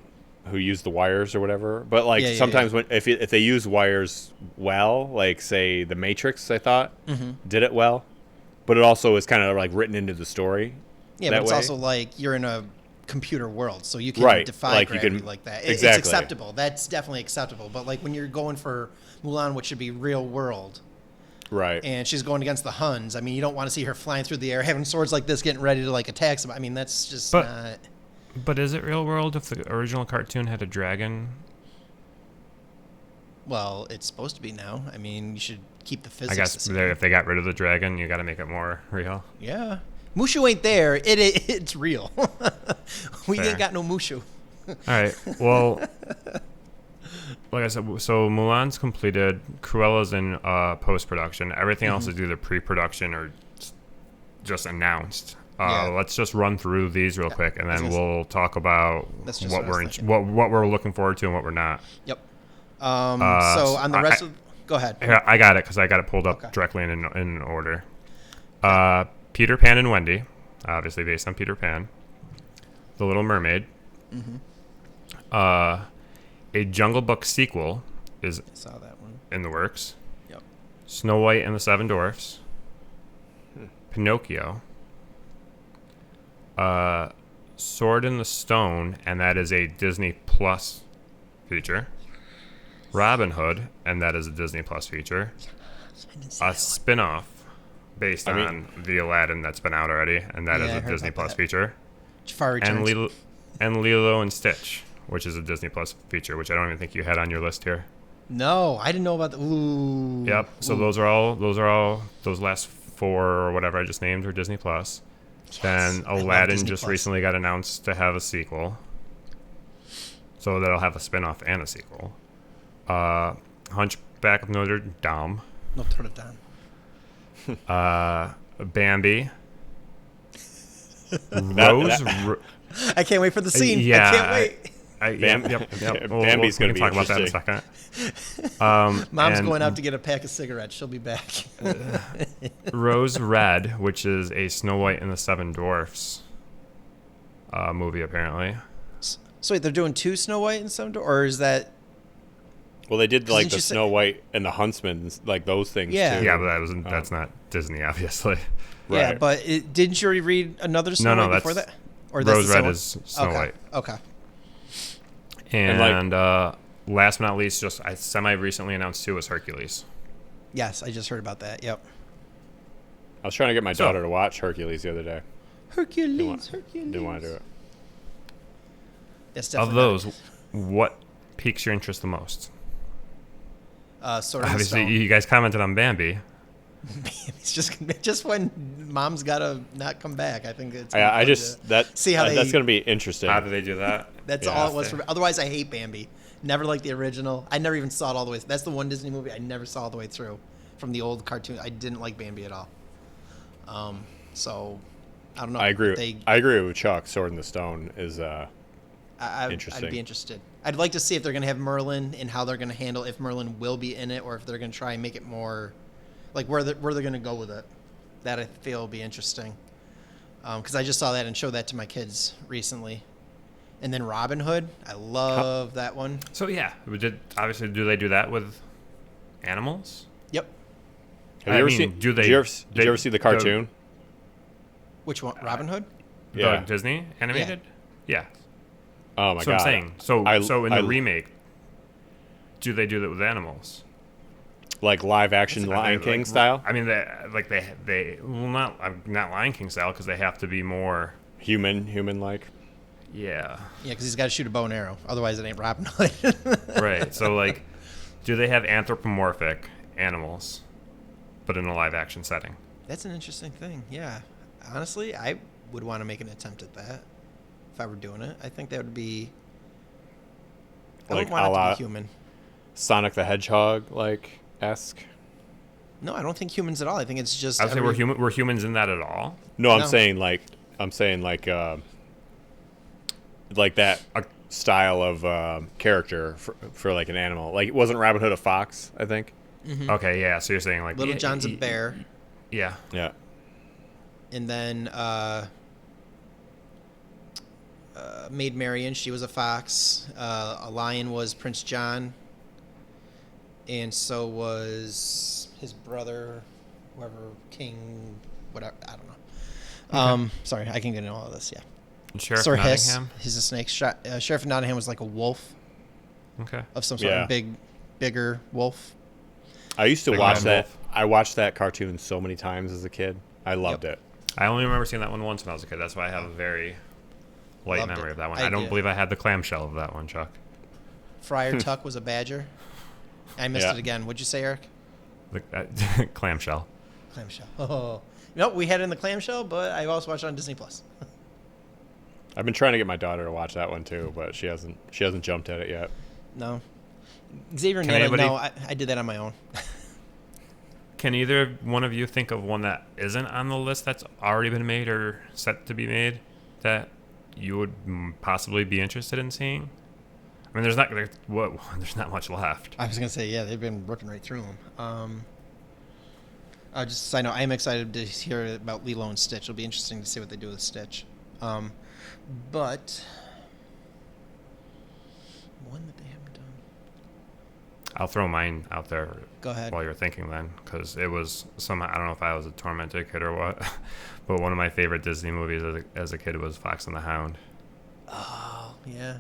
use the wires or whatever. But like sometimes when if they use wires well, like say the Matrix, I thought did it well, but it also is kind of like written into the story. Yeah, that but it's way. also like you're in a computer world, so you can Right, defy like you gravity can- like that. exactly. It's acceptable. That's definitely acceptable. But like when you're going for Mulan, which should be real world, Right. and she's going against the Huns, I mean, you don't want to see her flying through the air, having swords like this, getting ready to like attack somebody. I mean, that's just But- not. But is it real world if the original cartoon had a dragon? Well, it's supposed to be now. I mean, you should keep the physics. I guess the same. if they got rid of the dragon, you got to make it more real. Yeah, Mushu ain't there. It's real. We Fair. ain't got no Mushu. All right. Well, like I said, so Mulan's completed. Cruella's in post production. Everything else is either pre production or just announced. Yeah. Let's just run through these real quick, and I was then gonna we'll talk about That's just what what I we're was thinking. what we're looking forward to and what we're not. Yep. So on the rest of, go ahead. Here, I got it because I got it pulled up Okay. directly in order. Peter Pan and Wendy, obviously based on Peter Pan. The Little Mermaid. A Jungle Book sequel is Saw that one. in the works. Yep. Snow White and the Seven Dwarfs. Pinocchio. Sword in the Stone, and that is a Disney Plus feature. Robin Hood, and that is a Disney Plus feature. A spin-off based on the Aladdin that's been out already, and that is Yeah, I a heard Disney about Plus that. feature. Jafar And Returns. Lilo and Stitch, which is a Disney Plus feature, which I don't even think you had on your list here. No, I didn't know about the. Ooh. Yep. So Ooh. those last four or whatever I just named are Disney Plus. Then I love Aladdin Disney just Plus. recently got announced to have a sequel. So that'll have a spin-off and a sequel. Hunchback of Notre Dame. Notre Dame. Bambi. Rose. I can't wait for the scene. yeah, I can't wait. Yep. Bambi's we gonna can be talk about that in a second. Mom's and going out to get a pack of cigarettes. She'll be back. Rose Red, which is a Snow White and the Seven Dwarfs movie, apparently. So wait, they're doing two Snow White and Seven Dwarfs, or is that? Well, they did like Didn't the you say- Snow White and the Huntsman, like those things Yeah. too. Yeah, but that's not Disney, obviously. Yeah, Right. but didn't you already read another Snow No, White before that's- that? Or that's Rose the Red same is one? Snow okay. White. Okay. And, like- last but not least, just I semi-recently announced too was Hercules. Yes, I just heard about that. Yep. I was trying to get my So- daughter to watch Hercules the other day. Hercules. Didn't want to do it. That's Of definitely those, what piques your interest the most? Sword in the Obviously, Stone. you guys commented on Bambi. It's just when Mom's gotta not come back. I think it's. I fun just to that see how that's they- going to be interesting. How do they do that? That's Yeah. all it was for me. Otherwise, I hate Bambi. Never liked the original. I never even saw it all the way. That's the one Disney movie I never saw all the way through from the old cartoon. I didn't like Bambi at all. So I don't know. I agree. They, I agree with Chuck. Sword in the Stone is I'd interesting. be interested. I'd like to see if they're going to have Merlin and how they're going to handle if Merlin will be in it or if they're going to try and make it more like where they're going to go with it. That I feel will be interesting. Because I just saw that and showed that to my kids recently. And then Robin Hood, I love that one. So yeah, obviously do they do that with animals? Yep. Have you ever seen? do they? Did you ever see the cartoon? Which one? Robin Hood? Yeah. The Disney animated? Yeah. Oh my So god! I'm saying. So I- so in I- the remake, do they do that with animals? Like live action Lion Like, King style, I mean, they well not Lion King style because they have to be more. human like. Yeah. Yeah, because he's got to shoot a bow and arrow. Otherwise, it ain't Robin Hood. Right. So like, do they have anthropomorphic animals, but in a live action setting? That's an interesting thing. Yeah. Honestly, I would want to make an attempt at that if I were doing it. I think that would be. I Like would want it a to la- be human. Sonic the Hedgehog like esque. No, I don't think humans at all. I think it's just. I would say we're humans in that at all. No, I'm No. saying like that style of character for like an animal. Like wasn't Robin Hood a fox? I think. Okay. Yeah. So you're saying like Little John's a bear, Yeah. Yeah. and then Maid Marian, she was a fox. A lion was Prince John, and so was his brother, whoever King, whatever. I don't know. Sorry, I can get into all of this. Yeah. Sheriff Sir Hiss. Nottingham. He's a snake. Sheriff Nottingham was like a wolf Okay. of some sort, Yeah. of bigger wolf. I used to Big watch Bad that. Wolf. I watched that cartoon so many times as a kid. I loved it. I only remember seeing that one once when I was a kid. That's why I have a very light Loved memory it. of that one. I I don't did. believe I had the clamshell of that one, Chuck. Friar Tuck was a badger. I missed Yeah. it again. What'd you say, Eric? The clamshell. Clamshell. Oh. Nope, we had it in the clamshell, but I also watched it on Disney Plus. I've been trying to get my daughter to watch that one too, but she hasn't jumped at it yet. No. Xavier Can nailed it. anybody- No, I did that on my own. Can either one of you think of one that isn't on the list that's already been made or set to be made that you would possibly be interested in seeing? I mean, there's not much left. I was gonna say, yeah, they've been working right through them. Just a side note, I am excited to hear about Lilo and Stitch. It'll be interesting to see what they do with Stitch. But one that they haven't done. I'll throw mine out there Go ahead. while you're thinking then, because it was I don't know if I was a tormented kid or what, but one of my favorite Disney movies as a kid was Fox and the Hound. Oh, yeah.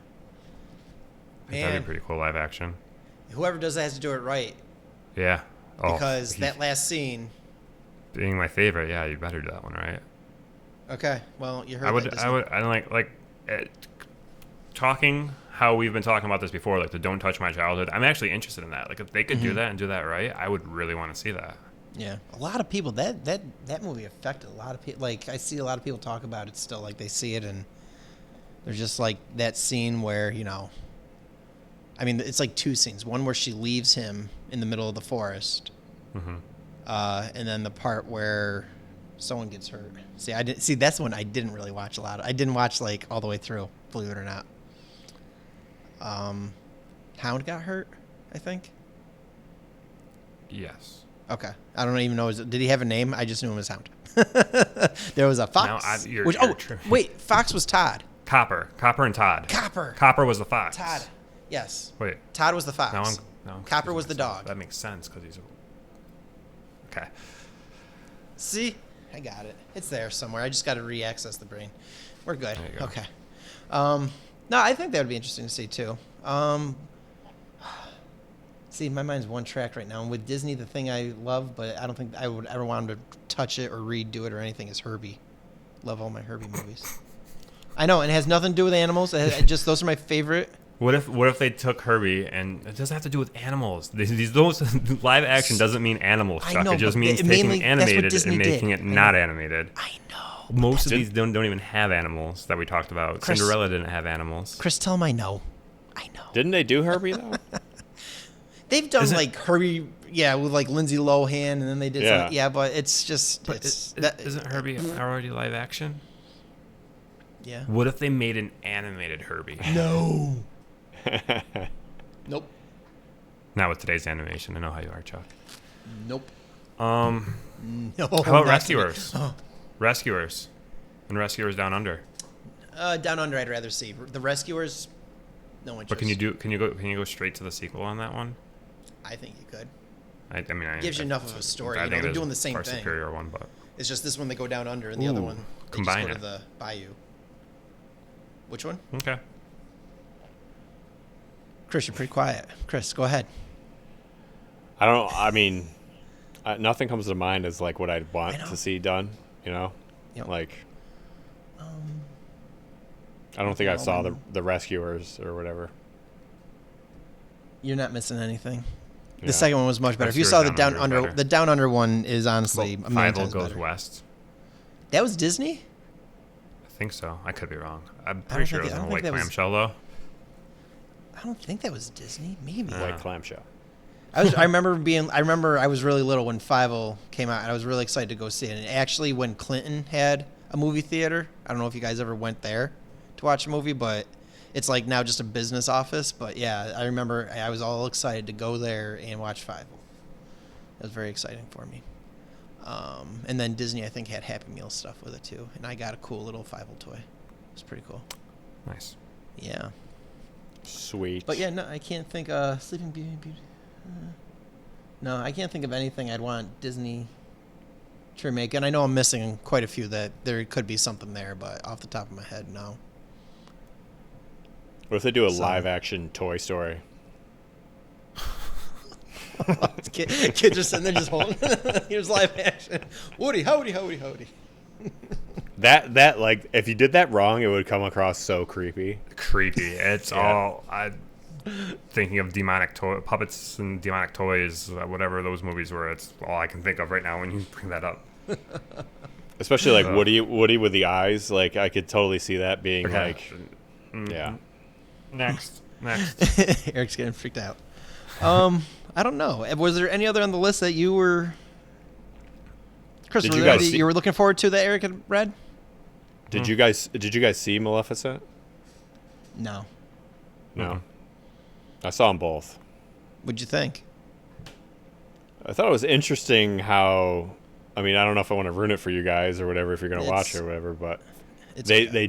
I think that'd Man, be pretty cool live action. whoever does that has to do it right, Yeah. Oh, because that last scene. being my favorite, yeah, you better do that one, right? Okay, well, you heard I that. would, Disney. I would, I like talking how we've been talking about this before, like the "Don't Touch My Childhood." I'm actually interested in that. Like, if they could do that and do that right, I would really want to see that. Yeah, a lot of people that movie affected a lot of people. Like, I see a lot of people talk about it still. Like, they see it and they're just like that scene where, you know, I mean, it's like two scenes. One where she leaves him in the middle of the forest, Hmm. and then the part where someone gets hurt. See, I didn't see. That's one I didn't really watch a lot. I didn't watch like all the way through, believe it or not. Hound got hurt, I think. Yes. Okay, I don't even know. Did he have a name? I just knew him as Hound. There was a Fox. No, you're oh, true. wait, Fox was Todd. Copper and Todd. Copper. Copper was the fox. Todd. Yes. Wait. Todd was the fox. Now I'm Copper confusing was the myself. dog. That makes sense because he's okay. See, I got it. It's there somewhere. I just got to re-access the brain. We're good. There you go. Okay. No, I think that would be interesting to see too. See, my mind's one track right now. And with Disney, the thing I love, but I don't think I would ever want them to touch it or redo it or anything, is Herbie. Love all my Herbie movies. I know, and it has nothing to do with animals. Just those are my favorite. What if they took Herbie and it doesn't have to do with animals? Those live action doesn't mean animals, I Chuck. know, It just but means it taking mainly- that's what animated Disney and making did. it I know. not animated. I know. Most of these don't even have animals that we talked about. Chris- Cinderella didn't have animals. Chris, tell him I know. I know. Didn't they do Herbie though? They've done Isn't- like Herbie, yeah, with like Lindsay Lohan, and then they did Yeah. some, yeah, but it's just, But isn't Herbie already live action? yeah. What if they made an animated Herbie? No. Nope. Not with today's animation. I know how you are, Chuck. Nope. No. No. How about Rescuers? Oh. Rescuers and Rescuers Down Under. Down Under, I'd rather see. The Rescuers, no interest. But can you go straight to the sequel on that one? I think you could. I mean, Gives you enough of a story. You know, think they're it is doing the same far thing. Superior one, but It's just this one they go down under, and the other Ooh, one they combine just go it. to the bayou. Which one? okay. Chris, you're pretty quiet. Chris, go ahead. I mean, nothing comes to mind as like what I'd want I know. to see done. You know, Yep. like Um, I don't think I saw the Rescuers or whatever. You're not missing anything. Yeah. The second one was much better. If you Rescuers saw the Down Down Under is Under, better. the Down Under one is honestly a million Fievel times Goes better. West. That was Disney? I think so. I could be wrong. I'm don't pretty sure think it was I on a don't white think that was- clamshell though. I don't think that was Disney. Maybe. White clamshell. I remember I was really little when Fievel came out, and I was really excited to go see it. And actually, when Clinton had a movie theater, I don't know if you guys ever went there to watch a movie, but it's like now just a business office. But yeah, I remember I was all excited to go there and watch Fievel. It was very exciting for me. And then Disney, I think, had Happy Meal stuff with it too, and I got a cool little Fievel toy. It was pretty cool. Nice. Yeah. Sweet. But yeah, no, I can't think. Sleeping Beauty. No, I can't think of anything I'd want Disney to remake. And I know I'm missing quite a few that there could be something there, but off the top of my head, no. What if they do a So- live action Toy Story? Kids just sitting there just holding. Here's live action. Woody, howdy. That like if you did that wrong, it would come across so creepy. Creepy. It's Yeah. all thinking of demonic puppets and demonic toys, whatever those movies were. It's all I can think of right now when you bring that up. Especially like Woody with the eyes. Like I could totally see that being like, yeah. Next. Eric's getting freaked out. I don't know. Was there any other on the list that you were? Chris, Did were you there guys any see- you were looking forward to that Eric had read? Did you guys see Maleficent? No. No. I saw them both. What'd you think? I thought it was interesting how. I mean, I don't know if I want to ruin it for you guys or whatever if you're gonna watch it or whatever, but It's they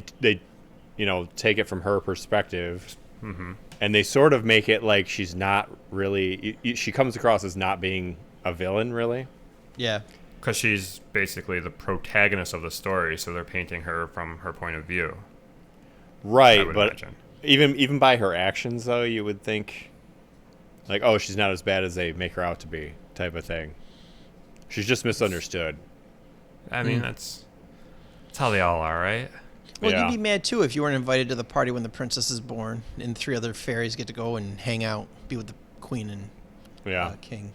take it from her perspective, and they sort of make it like she's not really. She comes across as not being a villain, really. yeah. Because she's basically the protagonist of the story, so they're painting her from her point of view. I Right, would but imagine. even by her actions, though, you would think, like, oh, she's not as bad as they make her out to be, type of thing. She's just misunderstood. I mean, that's how they all are, right? Well, Yeah. you'd be mad too if you weren't invited to the party when the princess is born and 3 other fairies get to go and hang out, be with the queen and Yeah, king.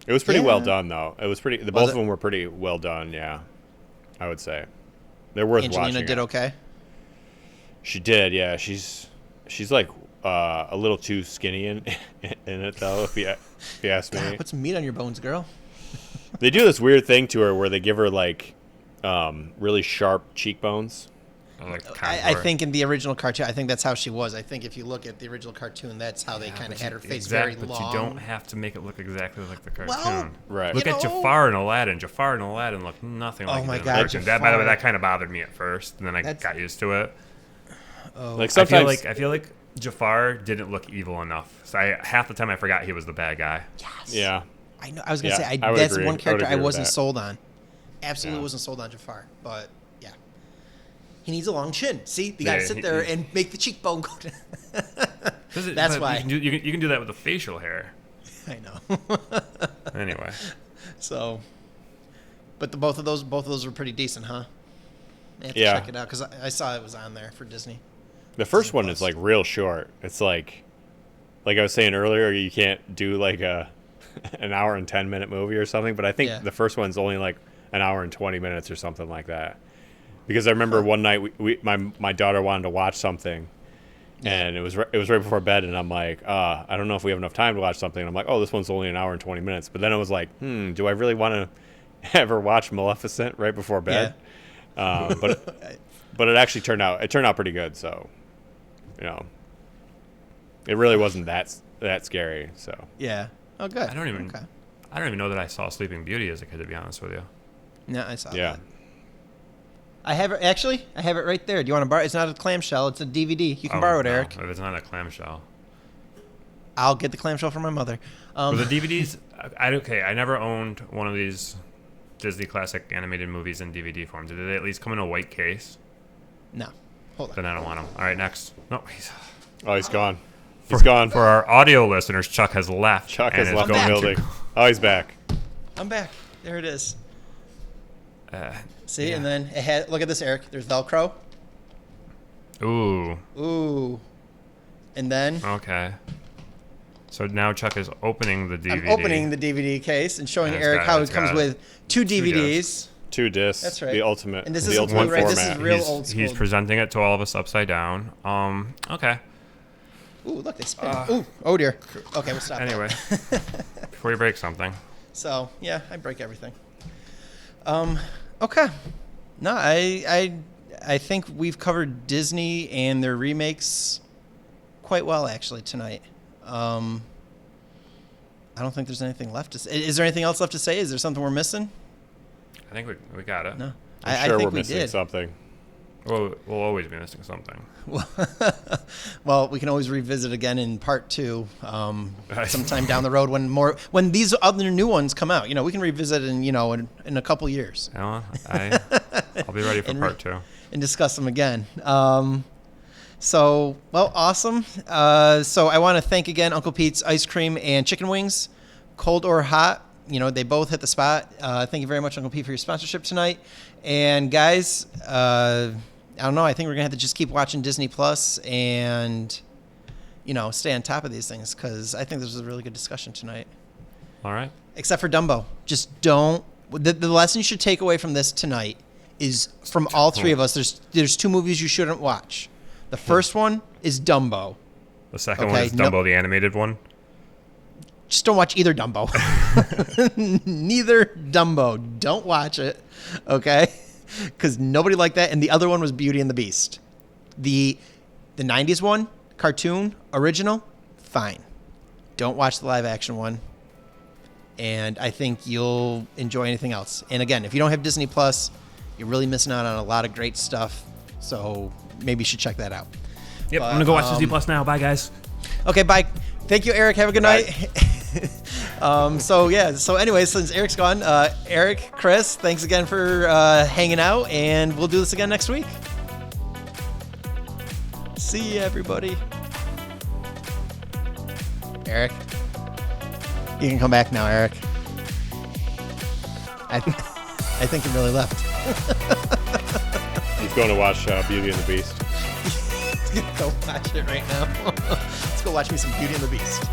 it was pretty Yeah. well done, though. It was pretty. Was Both it? of them were pretty well done. Yeah, I would say they're worth Angelina watching. did okay. She did, yeah. She's like a little too skinny in it, though. If you ask me, God, put some meat on your bones, girl. they do this weird thing to her where they give her like really sharp cheekbones. I like the I contour. think in the original cartoon, I think that's how she was. I think if you look at the original cartoon, that's how they kind of had her face very But long. you don't have to make it look exactly like the cartoon. Well, Right. Look You at know- Jafar and Aladdin. Jafar and Aladdin look nothing like Oh my the God, cartoon. That, by the way, Jafar. that kind of bothered me at first, and then I That's- got used to it. Like I sometimes, feel like Jafar didn't look evil enough. So half the time I forgot he was the bad guy. Yes. yeah, I know. I was gonna Yeah, say I would that's agree. one I would character I agree with wasn't that. sold on. Absolutely Yeah. wasn't sold on Jafar, but yeah, he needs a long chin. See, they gotta Yeah, sit he- there he- and make the cheekbone go down. That's But why. you can do that with the facial hair. I know. Anyway, So, but both of those were pretty decent, huh? I have to Yeah. check it out because I saw it was on there for Disney. the first Disney one Plus. is like real short. It's like I was saying earlier, you can't do like an hour and 10-minute movie or something. But I think Yeah. the first one's only like an hour and 20 minutes or something like that. Because I remember one night my daughter wanted to watch something, and it was right before bed, and I'm like, I don't know if we have enough time to watch something. And I'm like, oh, this one's only an hour and 20 minutes. But then it was like, do I really want to ever watch Maleficent right before bed? But it actually turned out pretty good. So, it really wasn't that scary. So Yeah. Oh, good. I don't even know that I saw Sleeping Beauty as a kid, to be honest with you. No, I saw yeah, that. I have it right there. Do you want to borrow? It's not a clamshell. It's a DVD. You can borrow it, no, Eric. If it's not a clamshell. I'll get the clamshell from my mother. But the DVDs, I never owned one of these Disney classic animated movies in DVD form. Did they at least come in a white case? No. Hold on. Then I don't want them. All right, next. No, he's gone. He's gone. For our audio listeners, Chuck has left. Chuck and has is left the going to- building. Oh, he's back. I'm back. There it is. Uh, See, yeah. and then it had. Look at this, Eric. There's Velcro. Ooh. Ooh. And then Okay. So now Chuck is opening the DVD. I'm opening the DVD case and showing And it's Eric got- how it it's comes got with two two DVDs. 2 discs. That's right. The ultimate. And this the isn't ultimate Blu-ray, this is format. real old school. He's presenting it to all of us upside down. Okay. Ooh, look, they spin. Ooh, oh dear. Okay, we'll stop. that. Anyway, before you break something. So yeah, I break everything. Okay. No, I think we've covered Disney and their remakes quite well actually tonight. I don't think there's anything left to say. Is there anything else left to say? Is there something we're missing? I think we got it. No. I'm I sure think we're we missing did. something. We'll always be missing something. Well, we can always revisit again in part 2, sometime down the road when these other new ones come out. We can revisit in a couple years. I'll be ready for part 2 and discuss them again. So awesome. So I want to thank again Uncle Pete's Ice Cream and Chicken Wings, cold or hot. They both hit the spot. Thank you very much, Uncle Pete, for your sponsorship tonight. And guys, I don't know. I think we're gonna have to just keep watching Disney Plus and stay on top of these things, because I think this was a really good discussion tonight. All right. Except for Dumbo, just don't. The lesson you should take away from this tonight is, from all three of us, there's 2 movies you shouldn't watch. The first one is Dumbo. The second one is Dumbo, the animated one. Just don't watch either Dumbo. Neither Dumbo. Don't watch it, okay? Because nobody liked that. And the other one was Beauty and the Beast. The 90s one, cartoon, original, fine. Don't watch the live action one. And I think you'll enjoy anything else. And again, if you don't have Disney Plus, you're really missing out on a lot of great stuff. So maybe you should check that out. Yep, I'm going to go watch Disney Plus now. Bye, guys. Okay, bye. Thank you, Eric. Have a good night. So anyways, since Eric's gone, Eric, Chris, thanks again for hanging out, and we'll do this again next week. See you, everybody. Eric, you can come back now, Eric. I think he really left. He's going to watch Beauty and the Beast. Go watch it right now. Let's go watch me some Beauty and the Beast.